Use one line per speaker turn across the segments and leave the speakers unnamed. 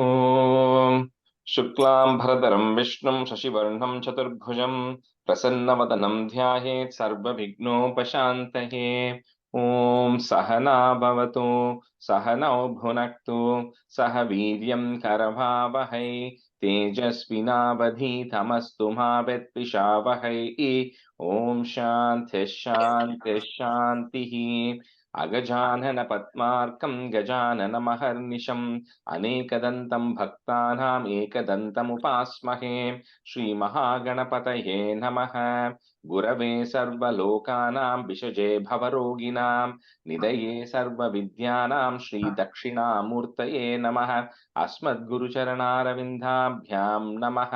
ॐ शुक्लां भरधरं विष्णुं शशिवर्णं चतुर्भुजं प्रसन्नवदनं ध्यायेत् सर्वविघ्नोपशान्तये। ॐ सहना भवतु सहनौ भुनक्तु सह वीर्यं करभावहै तेजस्विनावधीतमस्तु मा विद्विषावहै। ॐ शान्तिः शान्तिः शान्तिः। अगजानन पद्मार्कं गजाननमहर्निशम् अनेकदन्तं भक्तानाम् एकदन्तमुपास्महे। श्रीमहागणपतये नमः। गुरवे सर्वलोकानां विषजे भवरोगिणां निधये सर्वविद्यानां श्रीदक्षिणामूर्तये नमः। अस्मद्गुरुचरणारविन्दाभ्यां नमः।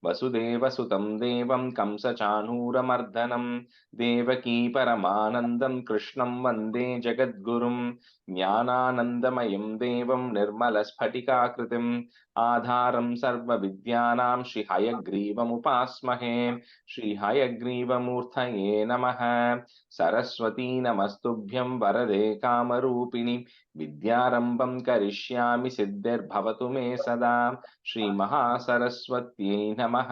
वसुदेवसुतं देवं कंसचाणूरमर्दनं देवकी परमानन्दं कृष्णं वन्दे जगद्गुरुं। ज्ञानानन्दमयं देवं निर्मलस्फटिकाकृतिम् आधारं सर्वविद्यानां श्रीहयग्रीवमुपास्महे। श्रीहयग्रीवमूर्तये नमः। सरस्वती नमस्तुभ्यं वरदे कामरूपिणि विद्यारम्भं करिष्यामि सिद्धिर्भवतु मे सदा। श्रीमहासरस्वत्यै नमः।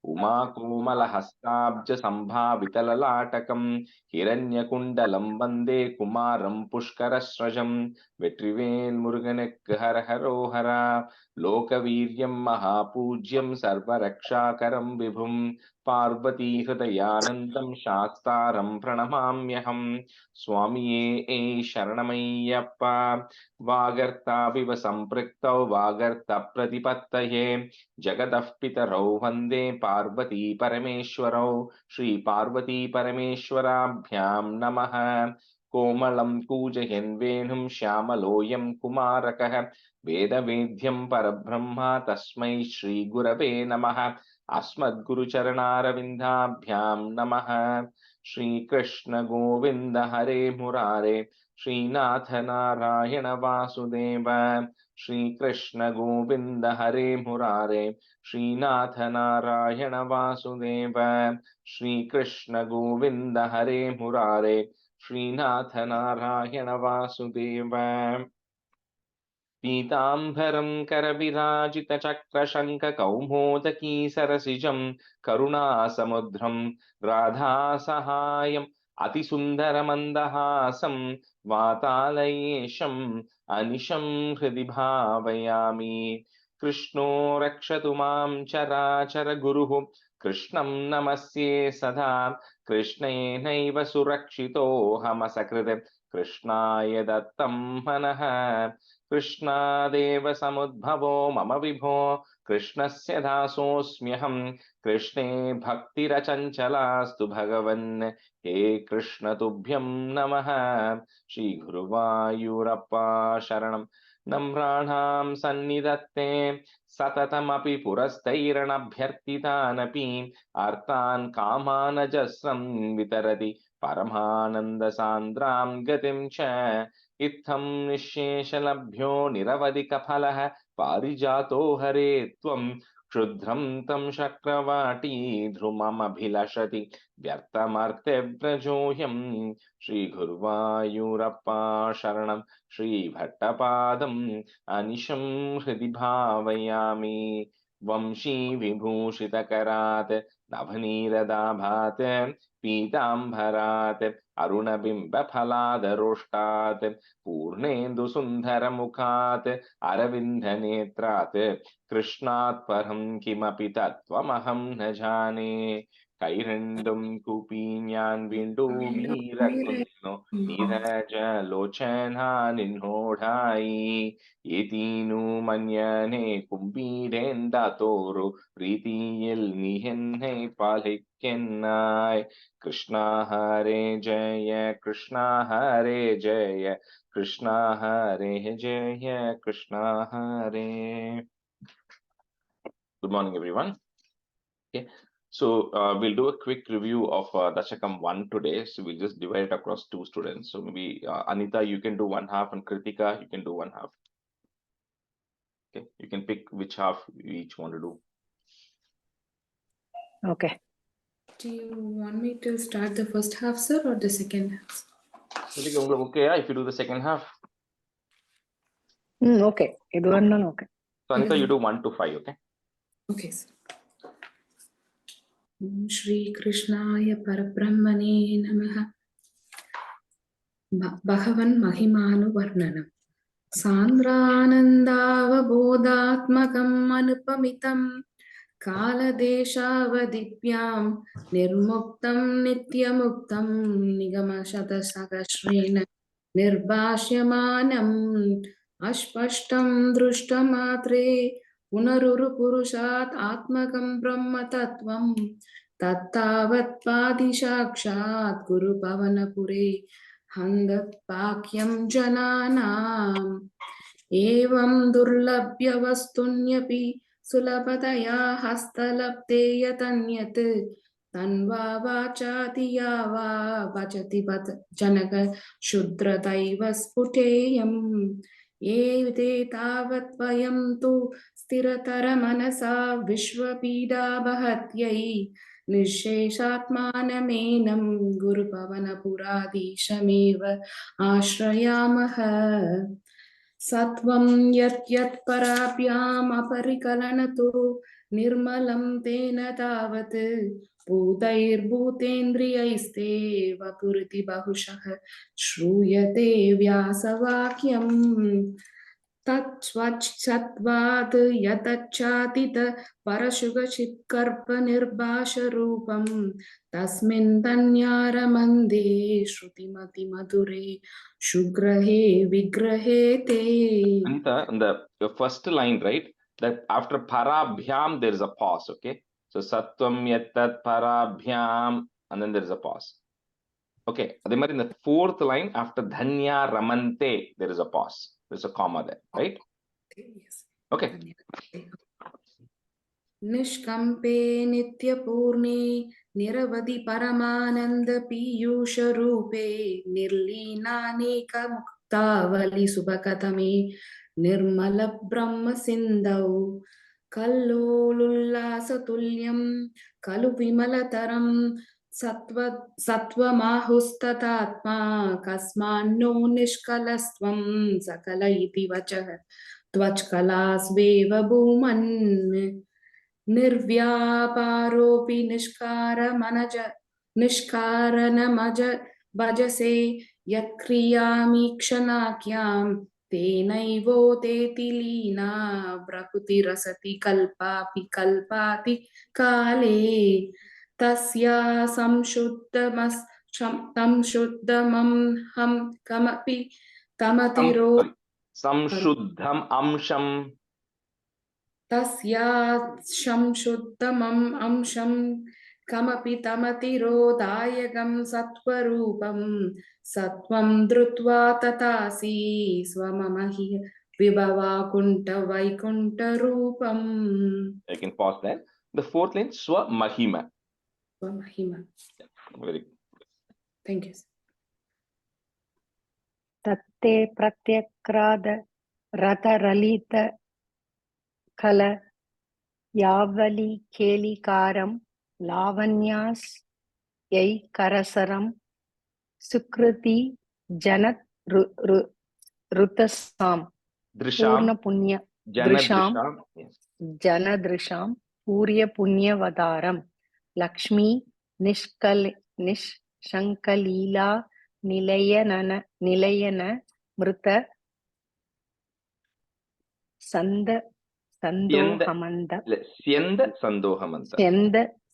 उमाकोमलहस्ताब्जसम्भावितललाटकं हिरण्यकुण्डलं वन्दे कुमारं पुष्करस्रजं। வெற்றிவேல் முருகனுக்கு ஹர ஹரோஹரா. லோகவீரியம் மகாபூஜ்யம் சர்வரக்ஷாகரம் விபும் பார்வதி ஹிருதயானந்தம் சாஸ்தாரம் பிரணமாம்யஹம். சுவாமியே சரணமையப்பா. வாகர்த்தாவிவ சம்பிருக்தௌ வாகர்த்த பிரதிபத்தயே जगतः पितरौ वन्दे पार्वती परमेश्वरौ। श्री पार्वती परमेश्वराभ्यां नमः। कोमलं कूजयन् वेणुं श्यामलोऽयं कुमारकः वेदवेद्यं परब्रह्म तस्मै श्रीगुरवे नमः। अस्मद्गुरुचरणारविन्दाभ्यां नमः। श्रीकृष्ण गोविन्द हरे मुरारे श्रीनाथ नारायण वासुदेव। श्रीकृष्ण गोविन्द हरे मुरारे श्रीनाथ नारायण वासुदेव। श्रीकृष्ण गोविन्द हरे मुरारे श्रीनाथ नारायण वासुदेव। पीताम्बरं करविराजितचक्रशङ्खकौमोदकी सरसिजं करुणासमुद्रं राधासहायम् अतिसुन्दरमन्दहासं वातालयेशम् अनिशं हृदि भावयामि। कृष्णो रक्षतु मां चराचर गुरुः कृष्णं नमस्ये सदा। कृष्णेनैव सुरक्षितोऽहमसकृत् कृष्णाय दत्तं मनः। कृष्णादेव समुद्भवो मम विभो कृष्णस्य दासोऽस्म्यहम्। कृष्णे भक्तिरचञ्चलास्तु भगवन् हे कृष्ण तुभ्यं नमः। श्रीगुरुवायूरप्पा शरणं। नम्राणां सन्निधत्ते सततमपि पुरस्तैरणभ्यर्थितानपि आर्तान् कामानजस्रं वितरति परमानन्दसान्द्रां गतिं च। इत्थं निःशेषलभ्यो निरवधिकफलः पारिजातो हरे त्वं क्षुद्रं तं शक्रवाटी ध्रुममभिलषति व्यर्थमर्त्यव्रजोऽयम्। श्रीगुरुवायूरप्पा शरणं। श्रीभट्टपादम् अनिशं हृदि भावयामि। वंशी विभूषितकरात् नवनीरदाभात् पीताम्बरात् अरुणबिम्बफलादरोष्टात् पूर्णेन्दुसुन्दरमुखात् अरविन्दनेत्रात् कृष्णात् परं किमपि तत्त्वमहं न जाने। कैरण्डुं कुपीन्यान् विण्डुमीरकुन्नो ನೀರಜಲೋಚನಾ ನಿನ್ನೋಢಾಯಿ ಏತೀನು ಮನ್ಯನೆ ಕುಂಬೀರೆಂದ ತೋರು ಪ್ರೀತಿಯಲ್ ನೀಹೆನ್ನೆ ಪಾಲಿಕ್ಕೆನ್ನಾಯ್. ಕೃಷ್ಣ ಹರೇ ಜಯ ಕೃಷ್ಣ ಹರೇ ಜಯ ಕೃಷ್ಣ ಹರೇ ಜಯ ಕೃಷ್ಣ ಹರೇ. Good morning, everyone. Okay. So we'll do a quick review of Dasakam 1 today. So we'll just divide it across two students. So maybe Anita, you can do one half, and Kritika, you can do one half. Okay, you can pick which half you each want to do.
Okay.
Do you want me to start the first half, sir, or the second half?
Okay, if you do the second half.
Okay. Idu annanu okay.
So Anita, you do 1 to 5, okay?
Okay, sir. Om Shri Krishnaya Parabrahmane Namaha. Bhagavan Mahimanu Varnanam. Sandranandavabodhatmakam anupamitam Kaladeshavadipyam Nirmuktam Nityamuktam Nigamashatasakashrena Nirbhashyamanam Ashpashtam Drushtamatre Punaruru Purushat Atmakam Brahma Tattvam Tattavat Padishakshat Guru Pavanapure Handat Pakyam Jananam Evam Durlabhya Vastunyapi Sulabhataya Hastalabde Yatanyat Tanva Vachati Yava Vachati Pat Janaka Shudra Daiva Sputeyam Evite Tavat Vayam Tu Stiratara Manasa Vishwapida Bhatyai Nisheshatmanamenam Guru Pavana Puradishameva Ashrayamaha Satvam yat yat parapyam aparikalanato nirmalam tena tavat bhutair bhutendriyaiste vapurti bahushah shruyate vyasavakyam tatsvach satvad yatachatita parashugashitkarpa nirbhasha rupam tasmin tanyaramande shrutimati madhure Shugrahe Vigrahe Te.
Anita, in the first line, right? That after parabhyam, there is a pause, okay? So Sattvam Yattat Parabhyam, and then there is a pause. Okay, in the fourth line, after Dhanya Ramante, there is a pause. There's a comma there, right?
Yes.
Okay.
Nishkampe Nityapurne Niravadi Paramananda Piyusha Rupe Nirlinaneka Muktavali Subhakatame Nirmala Brahma Sindau Kallolullasa Kalu Vimalataram Sattva-mahustatatma Kasmanno Nishkalastvam Sakala iti vachah Tvachkalasveva Bhuman Nirvyaparopi Nishkaranamaja Bhajase Yakriyami Kshanakyam Tenaivo Tetilina Prakuti Rasati Kalpapi Kalpati Kale Tasya Samshuddhamas Tam Shuddhamam Ham Kamapi Tamatiro
Samshuddham Amsham.
Tasya Shamshuddhamam Amsham Kamapi Tamatirodayagam Sattvarupam Sattvam Drutva Tatasi Swamamahi Vibhava Kunta Vaikunta Rupam.
I can pause there. The fourth line, Swa Mahima.
Swamahima.
Very good.
Thank you.
Tatte Pratyakrada Rata Ralita Kala Yavali Kelikaram Lavanyas Yai Karasaram Sukriti Janat Rutasam Purna Punya Drisham Janadrisham Purya Punya Vadaram Lakshmi Nishshankalila Nilayana Mrita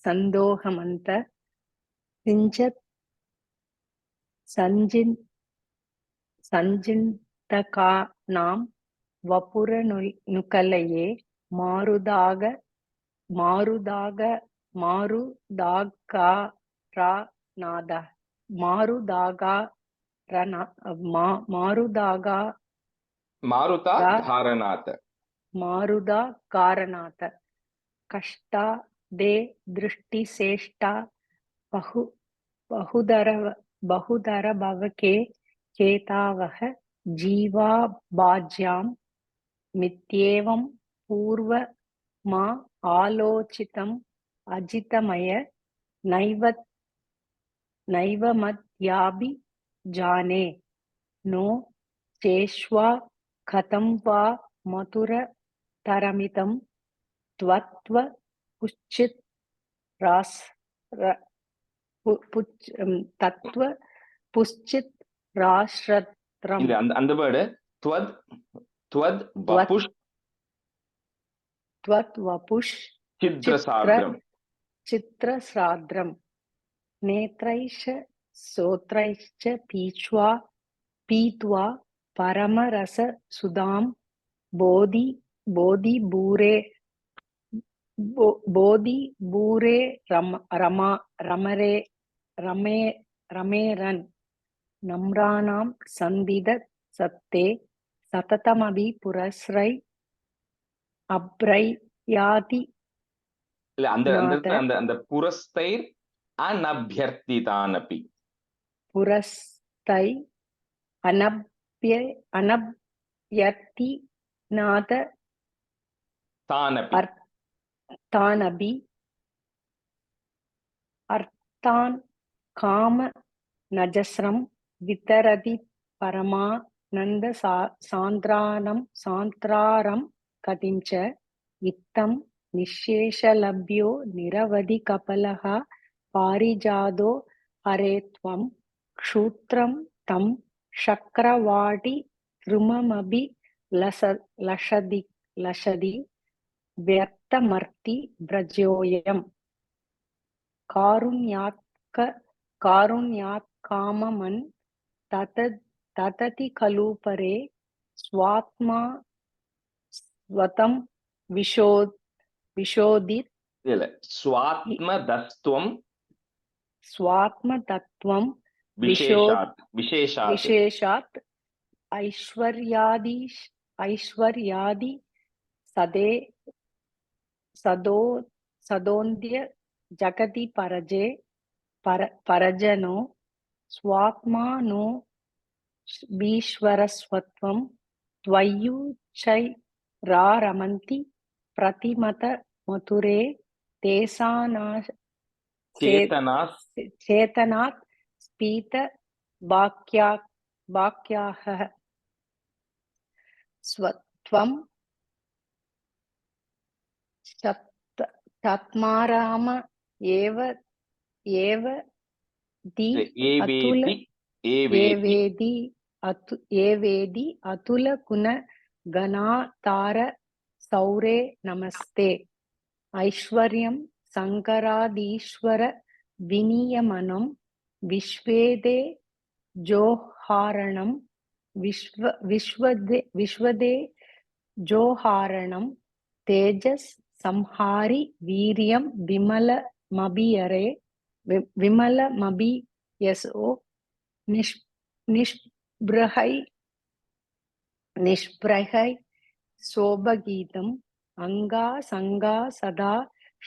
Sandohamanta Sinjat Sanjintakanam Vapura Nukalaye Marudagara Maruda Karanatha Kashta De Drishti Seshta Bahudara Bhavake Ketavaha Jiva Bhajyam Mityevam Purva Ma Alochitam Ajitamaya Naivamadyabi Jane No Cheshwa Khatam Va Mathura taramitam tvatva puchit ras tatva puchit rashratram
இல்ல அந்த word துவத் வபுஷ்
tvat vapush
சித்ரசாத்ரம்
चित्रसाद्रं नेत्रैश्च सोत्रैश्च पीत्वा परमरससुधां बोधिभूरे रमेरन् नम्राणां सन्दिदत्सत्ते सततमभि पुरस्रै अभ्रयाति
இல்ல அந்த புரஸ்தைர் அனபியர்த்திதானபி
पुरस्दै अनभ्यर्थिनाद तानपि अर्थान् काम नजस्रं वितरति परमानन्द सान्द्रारं कतिं च इत्थं निःशेषलभ्यो निरवधि कपलः पारिजातो हरे त्वं क्षूत्रं तं शक्रवाटी द्रुममभि लशदि व्यर्थमर्ति व्रजोऽयम् कारुण्यात्काममन् ततति खलु परे स्वात्मा स्वतं विशोदित
இல்ல
स्वात्मतत्त्वं विशेषात् ऐश्वर्यादि सदोन्द्य जगति परजनो स्वात्मानो भीश्वरस्वत्वं त्वय्युच्चैरारमन्ति प्रतिमत मथुरे चेतनात् स्पीत वाक्याः स्वत्वं तत्माराम एव एवेदि अतुल गुण गणातार सौरे नमस्ते ऐश्वर्यं शंकरादीश्वर विनियमनं विश्वेदे जोहारणं विश्वदे जोहारणं तेजस संहारि वीर्यं विमलमभियसो निष्प्रहै शोभगीतम् अंगा संगा सदा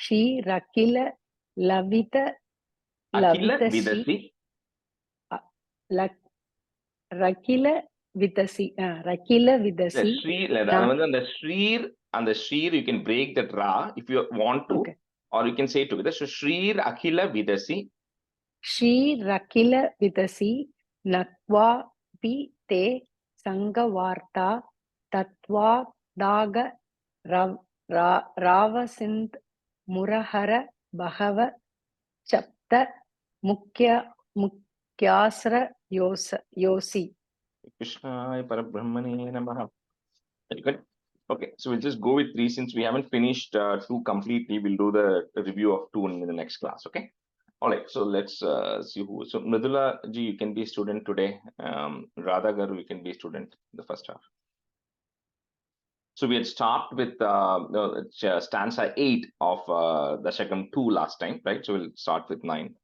श्रीरखिल रखिल विदसी
and the Shreer, you can break that Ra if you want to, okay. Or you can say it together. So Shreer Akhila Vidasi.
Shri Rakila Vidasi Natva Pi Te Sangavarta Tatva Daga Ravasindh Murahara Bhava Chapta Mukyasra Yosi.
Krishna Parabrahmane Namaha. Very good. Okay, so we'll just go with 3 since we haven't finished 2 completely. We'll do the review of 2 in the next class. Okay. All right. So let's see who. So Mridula ji, you can be a student today. Radha Garu, you can be a student in the first half. So we had started with stanza 8 of Dasakam 2 last time, right? So we'll start with 9.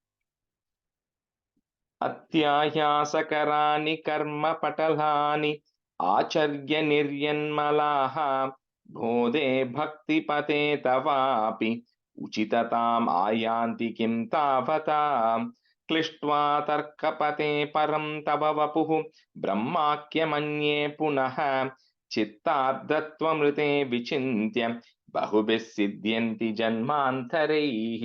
Atyahyasakarani karma patalhani Acharya निर्यन्मलाः बोधे भक्तिपते तवापि उचितताम् आयान्ति किं तावता क्लिष्ट्वा तर्कपते परं तव वपुः ब्रह्माख्यमन्ये पुनः चित्तार्धत्वमृते विचिन्त्य बहुभिः सिद्ध्यन्ति जन्मान्तरैः.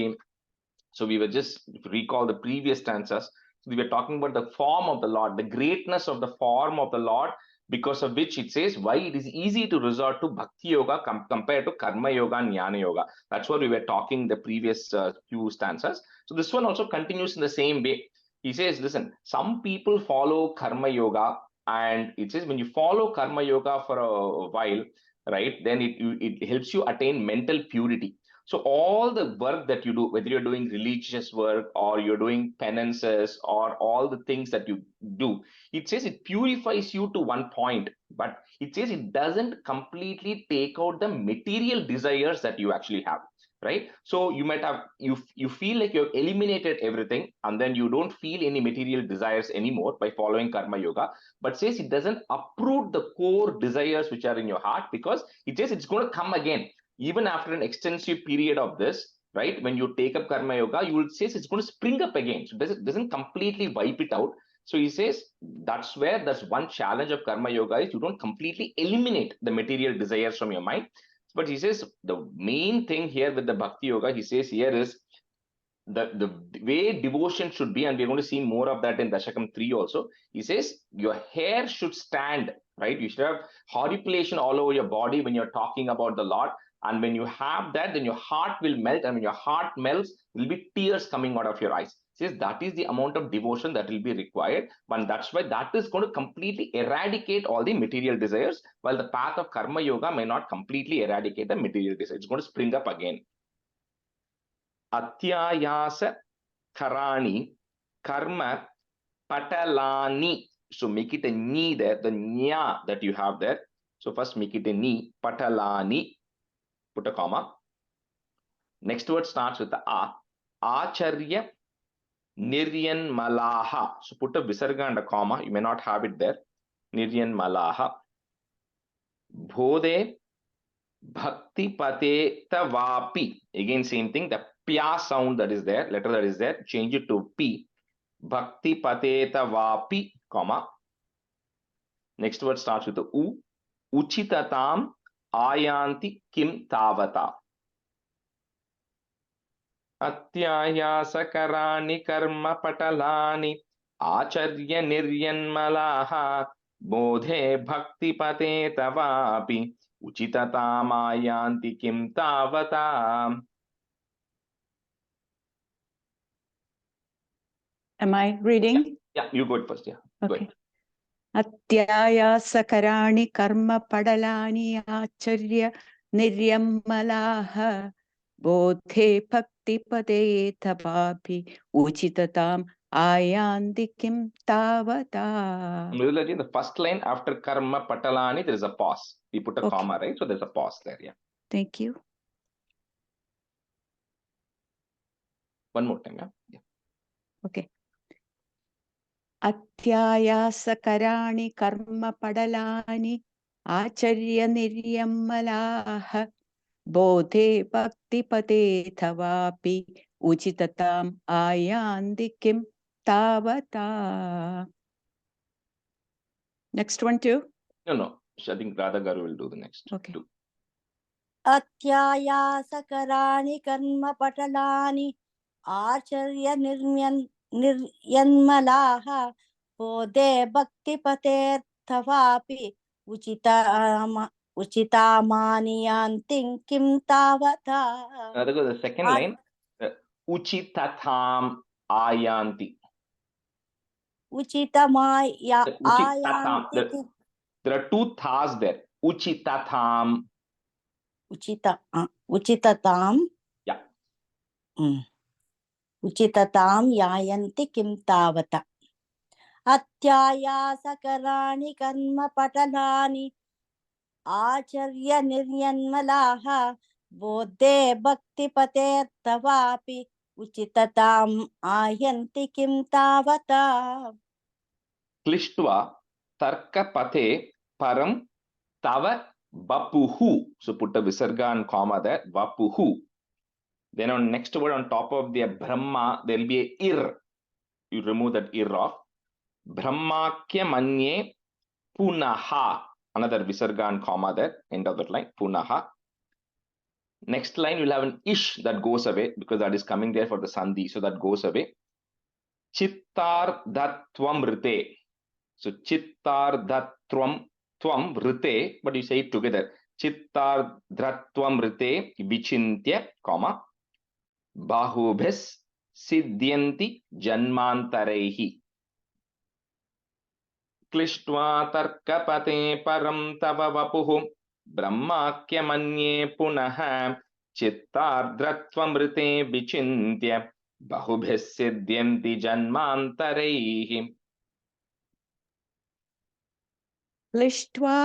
So we were just recall the previous stanzas. So we were talking about the form of the Lord, the greatness of the form of the Lord, because of which it says why it is easy to resort to Bhakti Yoga compared to Karma Yoga and Jnana Yoga. That's what we were talking the previous few stanzas. So this one also continues in the same way. He says, listen, some people follow Karma Yoga, and it says when you follow Karma Yoga for a while, right, then it helps you attain mental purity. So all the work that you do, whether you're doing religious work or you're doing penances or all the things that you do, it says it purifies you to one point, but it says it doesn't completely take out the material desires that you actually have, right? So you might have, you feel like you've eliminated everything and then you don't feel any material desires anymore by following Karma Yoga, but says it doesn't uproot the core desires which are in your heart, because it says it's going to come again. Even after an extensive period of this, right, when you take up Karma Yoga, you will say it's going to spring up again. So it doesn't completely wipe it out. So he says that's one challenge of Karma Yoga is you don't completely eliminate the material desires from your mind. But he says the main thing here with the Bhakti Yoga, he says here is the way devotion should be, and we're going to see more of that in Dashakam 3 also. He says your hair should stand, right? You should have horripilation all over your body when you're talking about the Lord. And when you have that, then your heart will melt. And when your heart melts, there will be tears coming out of your eyes. He says that is the amount of devotion that will be required. And that's why that is going to completely eradicate all the material desires, while the path of Karma Yoga may not completely eradicate the material desires. It's going to spring up again. Atyayasa karani karma patalani. So make it a ni there, the nya that you have there. So first make it a ni, patalani. Put a comma. Next word starts with the a. Acharya niryan malaha. So put a visarga and a comma. You may not have it there. Niryan malaha. Bhode bhakti pate tavapi. Again, same thing. The pya sound that is there, letter that is there, change it to p. Bhakti pate tavapi, comma. Next word starts with the u. Uchitatam ayanti kim tavata. Atyayasa karma patalani acharya niryanmalaha bodhe bhakti pate tavapi uchitatam ayanti kim tavata.
Am I reading?
Yeah, you go it first. Yeah.
Okay. Atyayasa karma padalani acharya niryammalaha bodhe bhakti pade tavapi uchitatam ayanti kim tavata.
The first line after karma patalani, there is a pause. We put a comma, right? So there's a pause there. Yeah.
Thank you.
One more time. Yeah.
Okay. Atyayasa karma padalani acharya niryammalaha bodhe bhakti pate thavapi uchitatam ayanti kim tavata. Next one too?
No. I think Radha Garu will do the next.
Okay.
Two.
Atyayasakaraani karma patalani acharya niryanmalaha bodhe bhakti pate thavapi uchitamaniyanting kim tavata.
The second line, uchitatam ayanti.
Uchitayanti.
There are two thas there. Uchitatam.
Uchitatam.
Yeah.
Uchitatam yayanti kim tavata. Atyayasakaraani karma patalani acharya niryanmalaha bodhe bhakti pate tavapi uchitatam ayanti kim tavata.
Klishtva tarka pate param tava vapuhu. So put a visarga and comma there. Vapuhu. Then on next word on top of the Brahma, there will be a ir. You remove that ir off. Brahmakya manye punaha. Another visarga and comma there. End of that line. Punaha. Next line will have an ish that goes away because that is coming there for the sandhi. So that goes away. Chittar dattvam rite. So chittar dattvam Tvam vrite, but you say it together. Chittardratvam vrite vichintya, comma, bahubhis siddhyanti janmantarehi. Klishtva tarkapate param tava vapuhu brahmakyamanye punaha chittardratvam vrite vichintya bahubhis siddhyanti janmantarehi.
क्लिष्ट्वा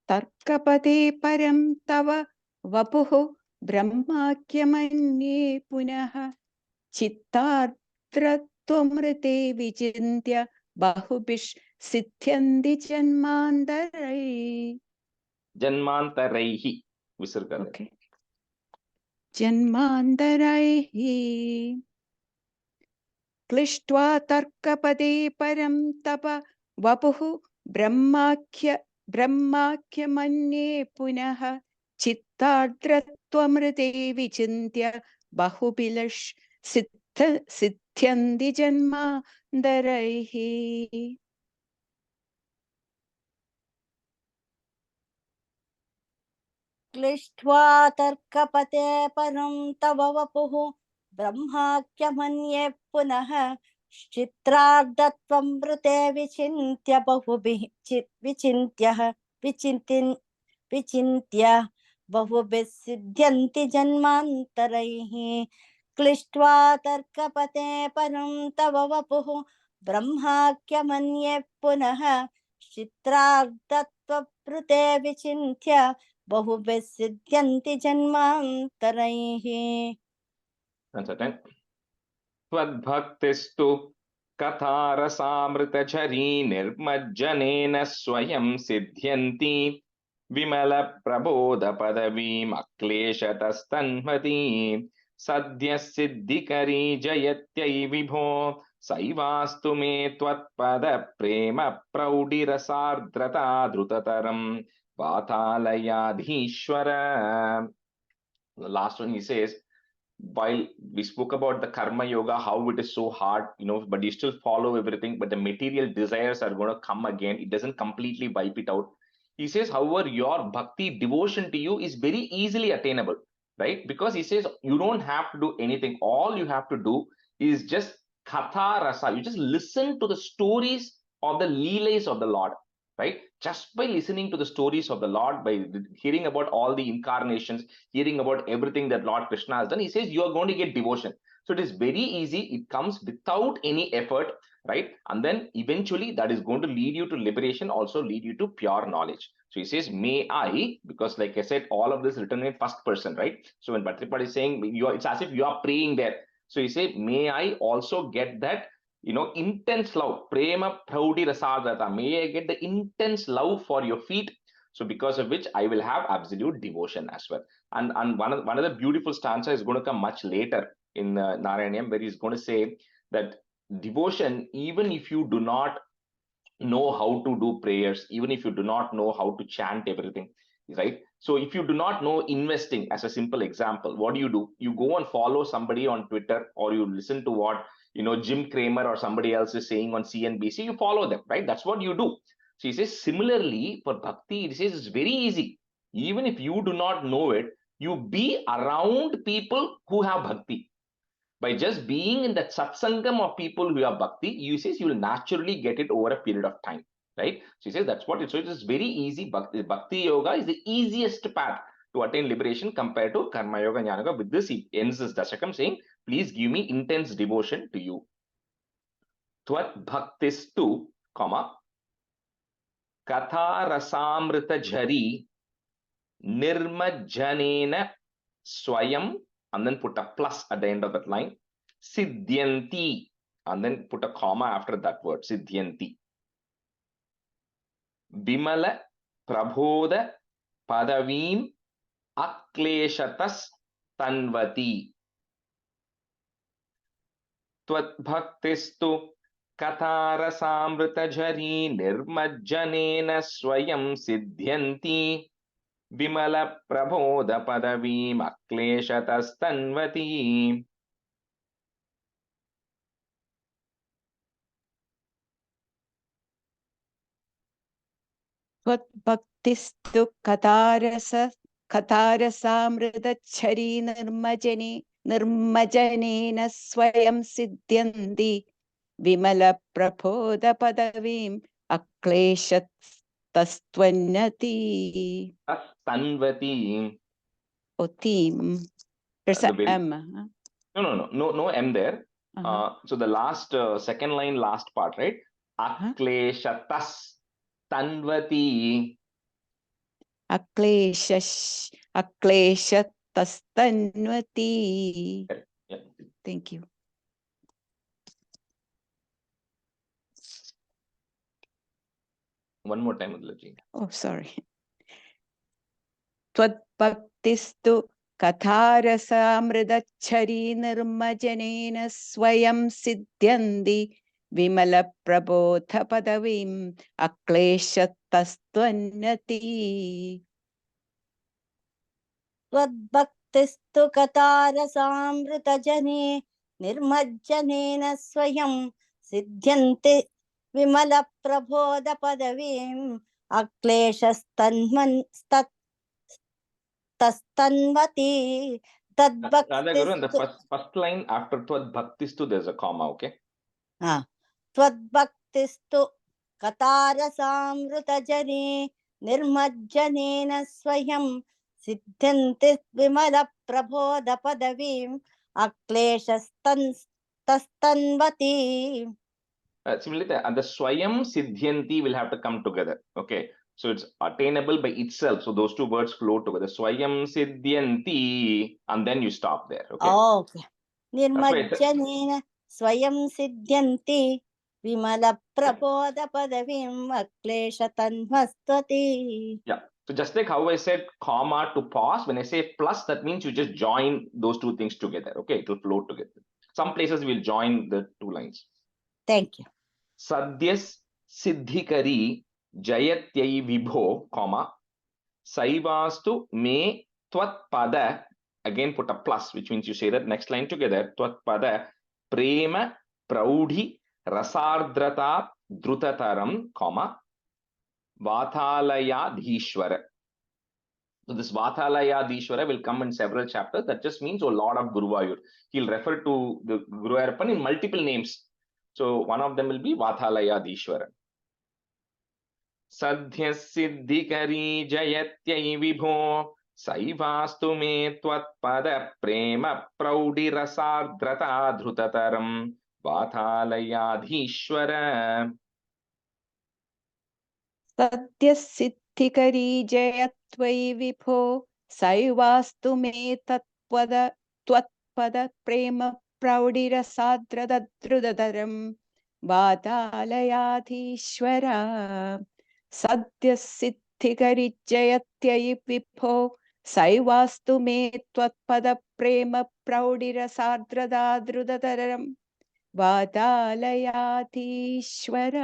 तर्कपते परं तव वपुः ब्रह्माख्यमन्ये पुनः चित्तार्द्रत्वमृते विचिन्त्य बहुभिः सिद्ध्यन्ति जन्मान्तरैः.
Janmantaraihi. Visarga.
Okay. जन्मान्तरैः क्लिष्ट्वा तर्कपदे परं तप वपुः ब्रह्माख्यमन्ये पुनः चित्तार्द्रत्वमृते विचिन्त्य बहुभिः सिद्ध्यन्ति जन्मान्तरैः.
क्लिष्ट्वा तर्कपते परं तव वपुः ब्रह्माख्यमन्ये पुनः चित्रार्धत्वं मृते विचिन्त्य बहुभिः विचिन्त्य बहुभिः सिद्ध्यन्ति जन्मान्तरैः. क्लिष्ट्वा तर्कपते परं तव वपुः ब्रह्माख्यमन्ये पुनः चित्रार्धत्वमृते विचिन्त्य बहुभिः सिद्ध्यन्ति जन्मान्तरैः.
त्वद्भक्तिस्तु कथारसामृतझरी निर्मज्जनेन स्वयं सिद्ध्यन्ति विमलप्रबोधपदवीम् अक्लेशतस्तन्मती सद्यः सिद्धिकरी जयत्यै विभो सैवास्तु मे त्वत्पदप्रेम प्रौढिरसार्द्रता द्रुततरं वातालयाधीश्वर. The last one he says, while we spoke about the karma yoga, how it is so hard, but you still follow everything, but the material desires are going to come again. It doesn't completely wipe it out. He says, however, your bhakti devotion to you is very easily attainable, right? Because he says you don't have to do anything. All you have to do is just katha rasa. You just listen to the stories of the leelas of the Lord, right? Just by listening to the stories of the Lord, by hearing about all the incarnations, hearing about everything that Lord Krishna has done, he says you are going to get devotion. So it is very easy. It comes without any effort, right? And then eventually that is going to lead you to liberation, also lead you to pure knowledge. So he says, may I, because like I said, all of this written in first person, right? So when Bhatripad is saying, it's as if you are praying there. So he says, may I also get that, intense love, prema praudi rasardata. May I get the intense love for your feet. So because of which I will have absolute devotion as well. And one of the beautiful stanza is going to come much later in Narayaneeyam, where he's going to say that devotion, even if you do not know how to do prayers, even if you do not know how to chant everything, right? So if you do not know investing, as a simple example, what do? You go and follow somebody on Twitter, or you listen to what Jim Cramer or somebody else is saying on CNBC, you follow them, right? That's what you do. So he says, similarly for bhakti, he says it's very easy. Even if you do not know it, you be around people who have bhakti. By just being in that satsangam of people who have bhakti, you says you will naturally get it over a period of time, right? So he says that's what it is. So it is very easy. Bhakti yoga is the easiest path to attain liberation compared to karma yoga, jnana yoga. With this, he ends his dasakam saying, please give me intense devotion to you. Tvat bhaktistu, comma, katha rasamrita jhari nirmajjanena swayam, and then put a plus at the end of that line, siddhyanti, and then put a comma after that word, siddhyanti. Bimala prabodha padavim akleshatas tanvati. Tvat bhaktistu katharasamrita jhari nirmajjanena swayam siddhyanti. Bimala prabodha padavim akleshatas-tanvati.
त्वद्भक्तिस्तु कथारसामृतच्छरी निर्मजनेन स्वयं सिद्ध्यन्ति विमलप्रबोधपदवीम् अक्लेशतस्त्वन्नति.
Tanvati.
Otim. There's
The
a
very,
M.
no M there.
Uh-huh.
So the last second line, last part, right? Akleshatas tanvati.
Akleshatastannvati.
Yeah.
Thank you.
One more time, Udlaji.
Oh, sorry. त्वद्भक्तिस्तु कथारसामृतच्छरी निर्मजनेन स्वयं सिद्ध्यन्ति विमलप्रबोधपदवीम् अक्लेशतस्त्वन्नति.
त्वद्भक्तिस्तु कथारसामृतजने निर्मज्जनेन स्वयं सिद्ध्यन्ति विमलप्रबोधपदवीम् अक्लेशस्तन्वति.
Radha Guru, and the
तद्भक्तिस्तु
first line after Tvad Bhaktistu, there's a comma, okay?
त्वद्भक्तिस्तु कथारसामृतजने निर्मज्जनेन स्वयं सिद्ध्यन्ति विमलप्रबोधपदवीम् अक्लेशस्तन्वति.
Similarly, the Swayam Siddhyanti will have to come together, okay? So it's attainable by itself. So those two words flow together. Swayam Siddhyanti, and then you stop there, okay?
Okay. निर्मज्जनेन स्वयं सिद्ध्यन्ति विमलप्रबोधपदवीम् अक्लेशतन्वस्त्वति.
Yeah. So just like how I said comma to pause, when I say plus, that means you just join those two things together, okay? It will flow together. Some places we'll join the two lines.
Thank you.
Sadyas Siddhikari Jayatyai Vibho, comma, Saivastu Me Tvat Pada, again put a plus, which means you say that next line together, Tvat Pada, Prema Praudhi Rasardrata Drutataram, comma, Vathalayadhishwara. So this Vathalayadhishwara will come in several chapters. That just means, oh Lord of Guruvayur. He'll refer to the Guruvayurappan in multiple names. So one of them will be Vathalayadhishwara. Sadhya Siddhikari Jayatyai Vibho Saivastu Me Tvat Pada Prema Praudi Rasardrata Drutataram Vathalayadhishwara.
सद्यसिद्धिकरी जयत्वयि विभो सैवास्तु मे त्वत्पद प्रेम प्रौढिरसाद्रदद्रुदधरं वातालयाधीश्वर. सद्यसिद्धिकरी जयत्ययि विभो सैवास्तु मे त्वत्पद प्रेम प्रौढिरसाद्रदाद्रुदधरं वातालयाधीश्वर.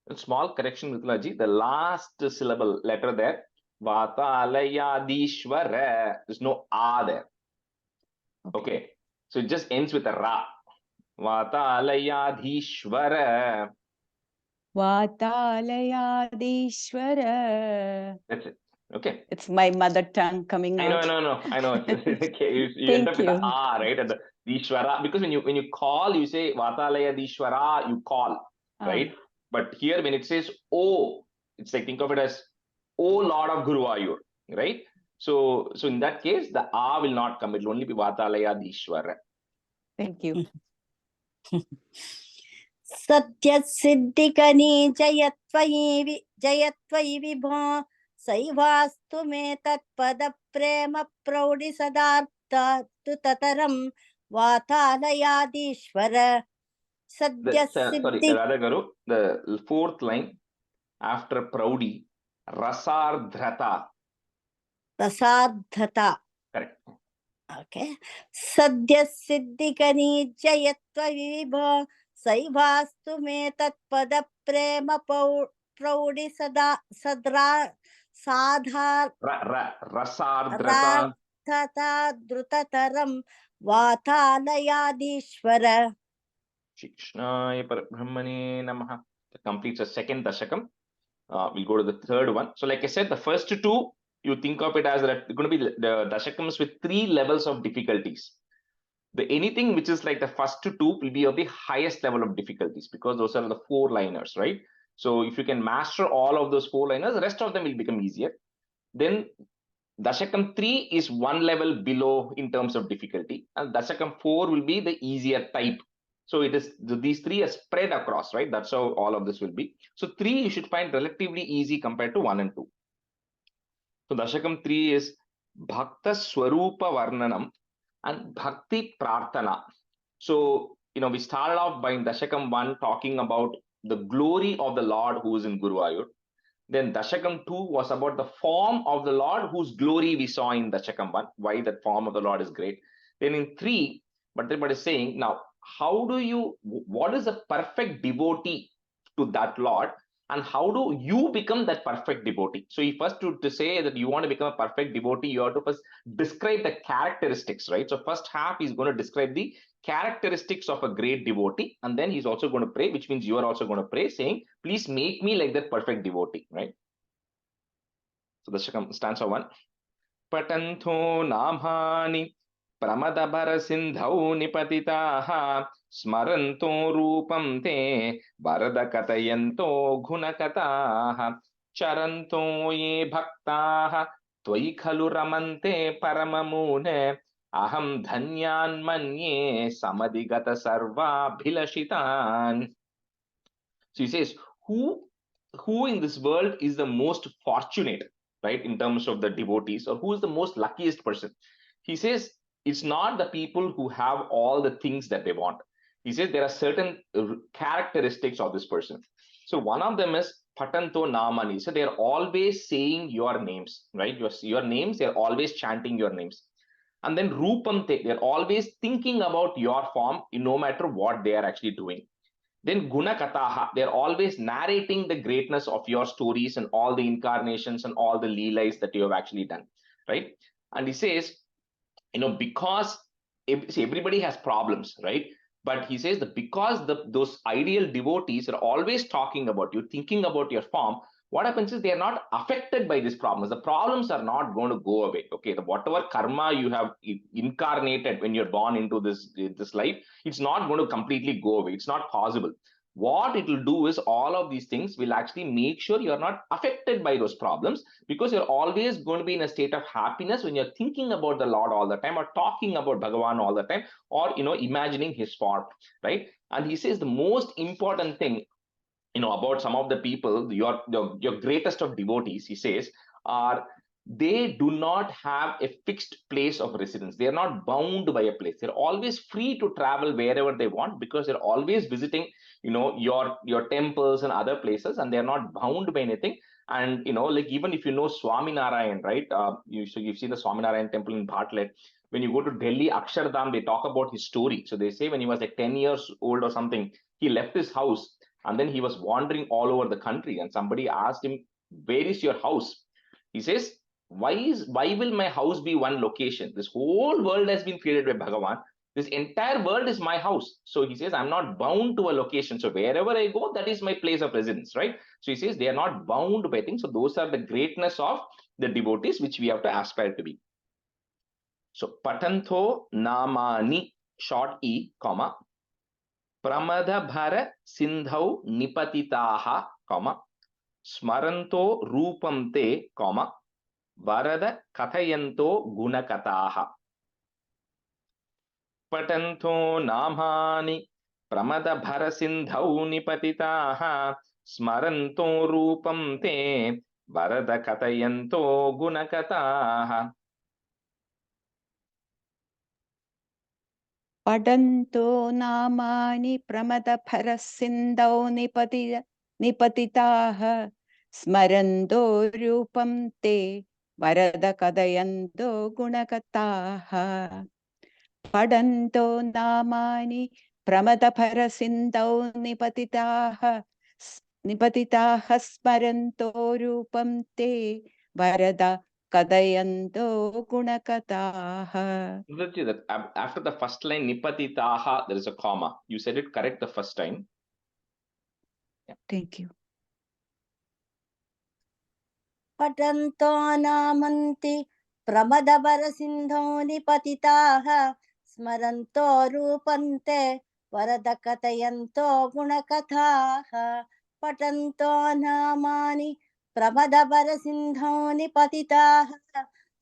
A small correction, Mitlaji. The last syllable letter there, Vathalayadhishwara. There's no A there. Okay. So it just ends with a Ra. Vathalayadhishwara.
Vathalayadhishwara.
That's it. Okay.
It's my mother tongue coming out.
I know. Okay. You end up with
Thank
the A, right? And the Dishwara. Because when you call, you say Vathalayadhishwara, you call, right? But here when it says O, it's like, think of it as O Lord of Guruvayur, right? So in that case, the A will not come. It will only be Vathalayadhishwara.
Thank you.
सत्यसिद्धिकनी जयत्वयि विभो सैवास्तु मे तत्पद प्रेम प्रौढि सदार्ततरं वातालयाधीश्वर.
Sorry, Radha Garu, the fourth line after Praudi, Rasardhrata. Correct.
Okay. Sadyasiddhikani jayatva vibho saivastu me tatpada prema praudi sadra sadha
Rasardhrata
drutataram vathalayadhishwara.
Shikshnaya Parabrahmane Namaha. That completes the second Dashakam. We'll go to the third one. So like I said, the first two, you think of it as that going to be the dashakams with 3 levels of difficulties. Anything which is like the first two will be of the highest level of difficulties because those are the 4-liners, right? So if you can master all of those 4-liners, the rest of them will become easier. Then Dashakam 3 is 1 level below in terms of difficulty, and Dashakam 4 will be the easier type. So it is these 3 are spread across, right? That's how all of this will be. So 3 you should find relatively easy compared to 1 and 2. So Dashakam 3 is Bhakta Swarupa Varnanam and Bhakti Prarthana. So, we started off by in Dashakam 1 talking about the glory of the Lord who is in Guruvayur. Then Dashakam 2 was about the form of the Lord whose glory we saw in Dashakam 1, why that form of the Lord is great. Then in 3, but is saying, now, what is a perfect devotee to that Lord? And how do you become that perfect devotee? So first to say that you want to become a perfect devotee, you have to first describe the characteristics, right? So first half is going to describe the characteristics of a great devotee, and then he's also going to pray, which means you are also going to pray, saying, please make me like that perfect devotee, right? So the stanza 1. Patantho namhani pramadabhara sindhau nipatitaha smaranto rupam te varada katayanto gunakataha charanto ye bhaktaha tvai khalu ramante paramamune aham dhanyan manye samadigata sarva bhilashitan. So he says, who in this world is the most fortunate, right, in terms of the devotees, or who is the most luckiest person? He says it's not the people who have all the things that they want. He says there are certain characteristics of this person. So one of them is Patanto Namani. So they're always saying your names, right? Your names, they're always chanting your names. And then Rupamte, they're always thinking about your form, no matter what they are actually doing. Then Gunakataha, they're always narrating the greatness of your stories and all the incarnations and all the leelais that you have actually done, right? And he says, because everybody has problems, right? But he says that because those ideal devotees are always talking about you, thinking about your form, what happens is they are not affected by these problems. The problems are not going to go away. Okay, whatever karma you have incarnated when you're born into this life, it's not going to completely go away. It's not possible. What it will do is all of these things will actually make sure you're not affected by those problems, because you're always going to be in a state of happiness when you're thinking about the Lord all the time, or talking about Bhagavan all the time, or imagining his form, right? And he says the most important thing about some of the people, your greatest of devotees, he says, are they do not have a fixed place of residence. They are not bound by a place. They're always free to travel wherever they want, because they're always visiting your temples and other places, and they're not bound by anything. And like, even if Swaminarayan, right? You've seen the Swaminarayan temple in Bartlett. When you go to Delhi Akshardham, they talk about his story. So they say when he was like 10 years old or something, he left his house, and then he was wandering all over the country, and somebody asked him, where is your house? He says, why will my house be one location? This whole world has been created by Bhagavan. This entire world is my house. So he says, I'm not bound to a location. So wherever I go, that is my place of residence, right? So he says they are not bound by things. So those are the greatness of the devotees, which we have to aspire to be. So Patantho Namani, short E, comma, Pramadabhara Sindhau Nipatitaha, comma, Smaranto Rupam Te, comma, Varada Kathayanto Gunakataha. Patanto Namani Pramadabhara Sindhau Nipatitaha, Smaranto Rupam Te, Varada Kathayanto Gunakataha.
Padanto namani pramadabhara sindhau nipatitaha smarando rupam te varada kadayanto gunakataha. Padanto namani pramadabhara sindhau nipatitaha smaranto rupam te varada kadayanto gunakataha.
That after the first line, Nipatitaha, there is a comma. You said it correct the first time.
Thank you.
पठन्तो नामन्ति प्रमदवरसिन्धो निपतिताः स्मरन्तो रूपन्ते वरद कथयन्तो गुणकथाः पठन्तो नामानि प्रमदवरसिन्धो निपतिताः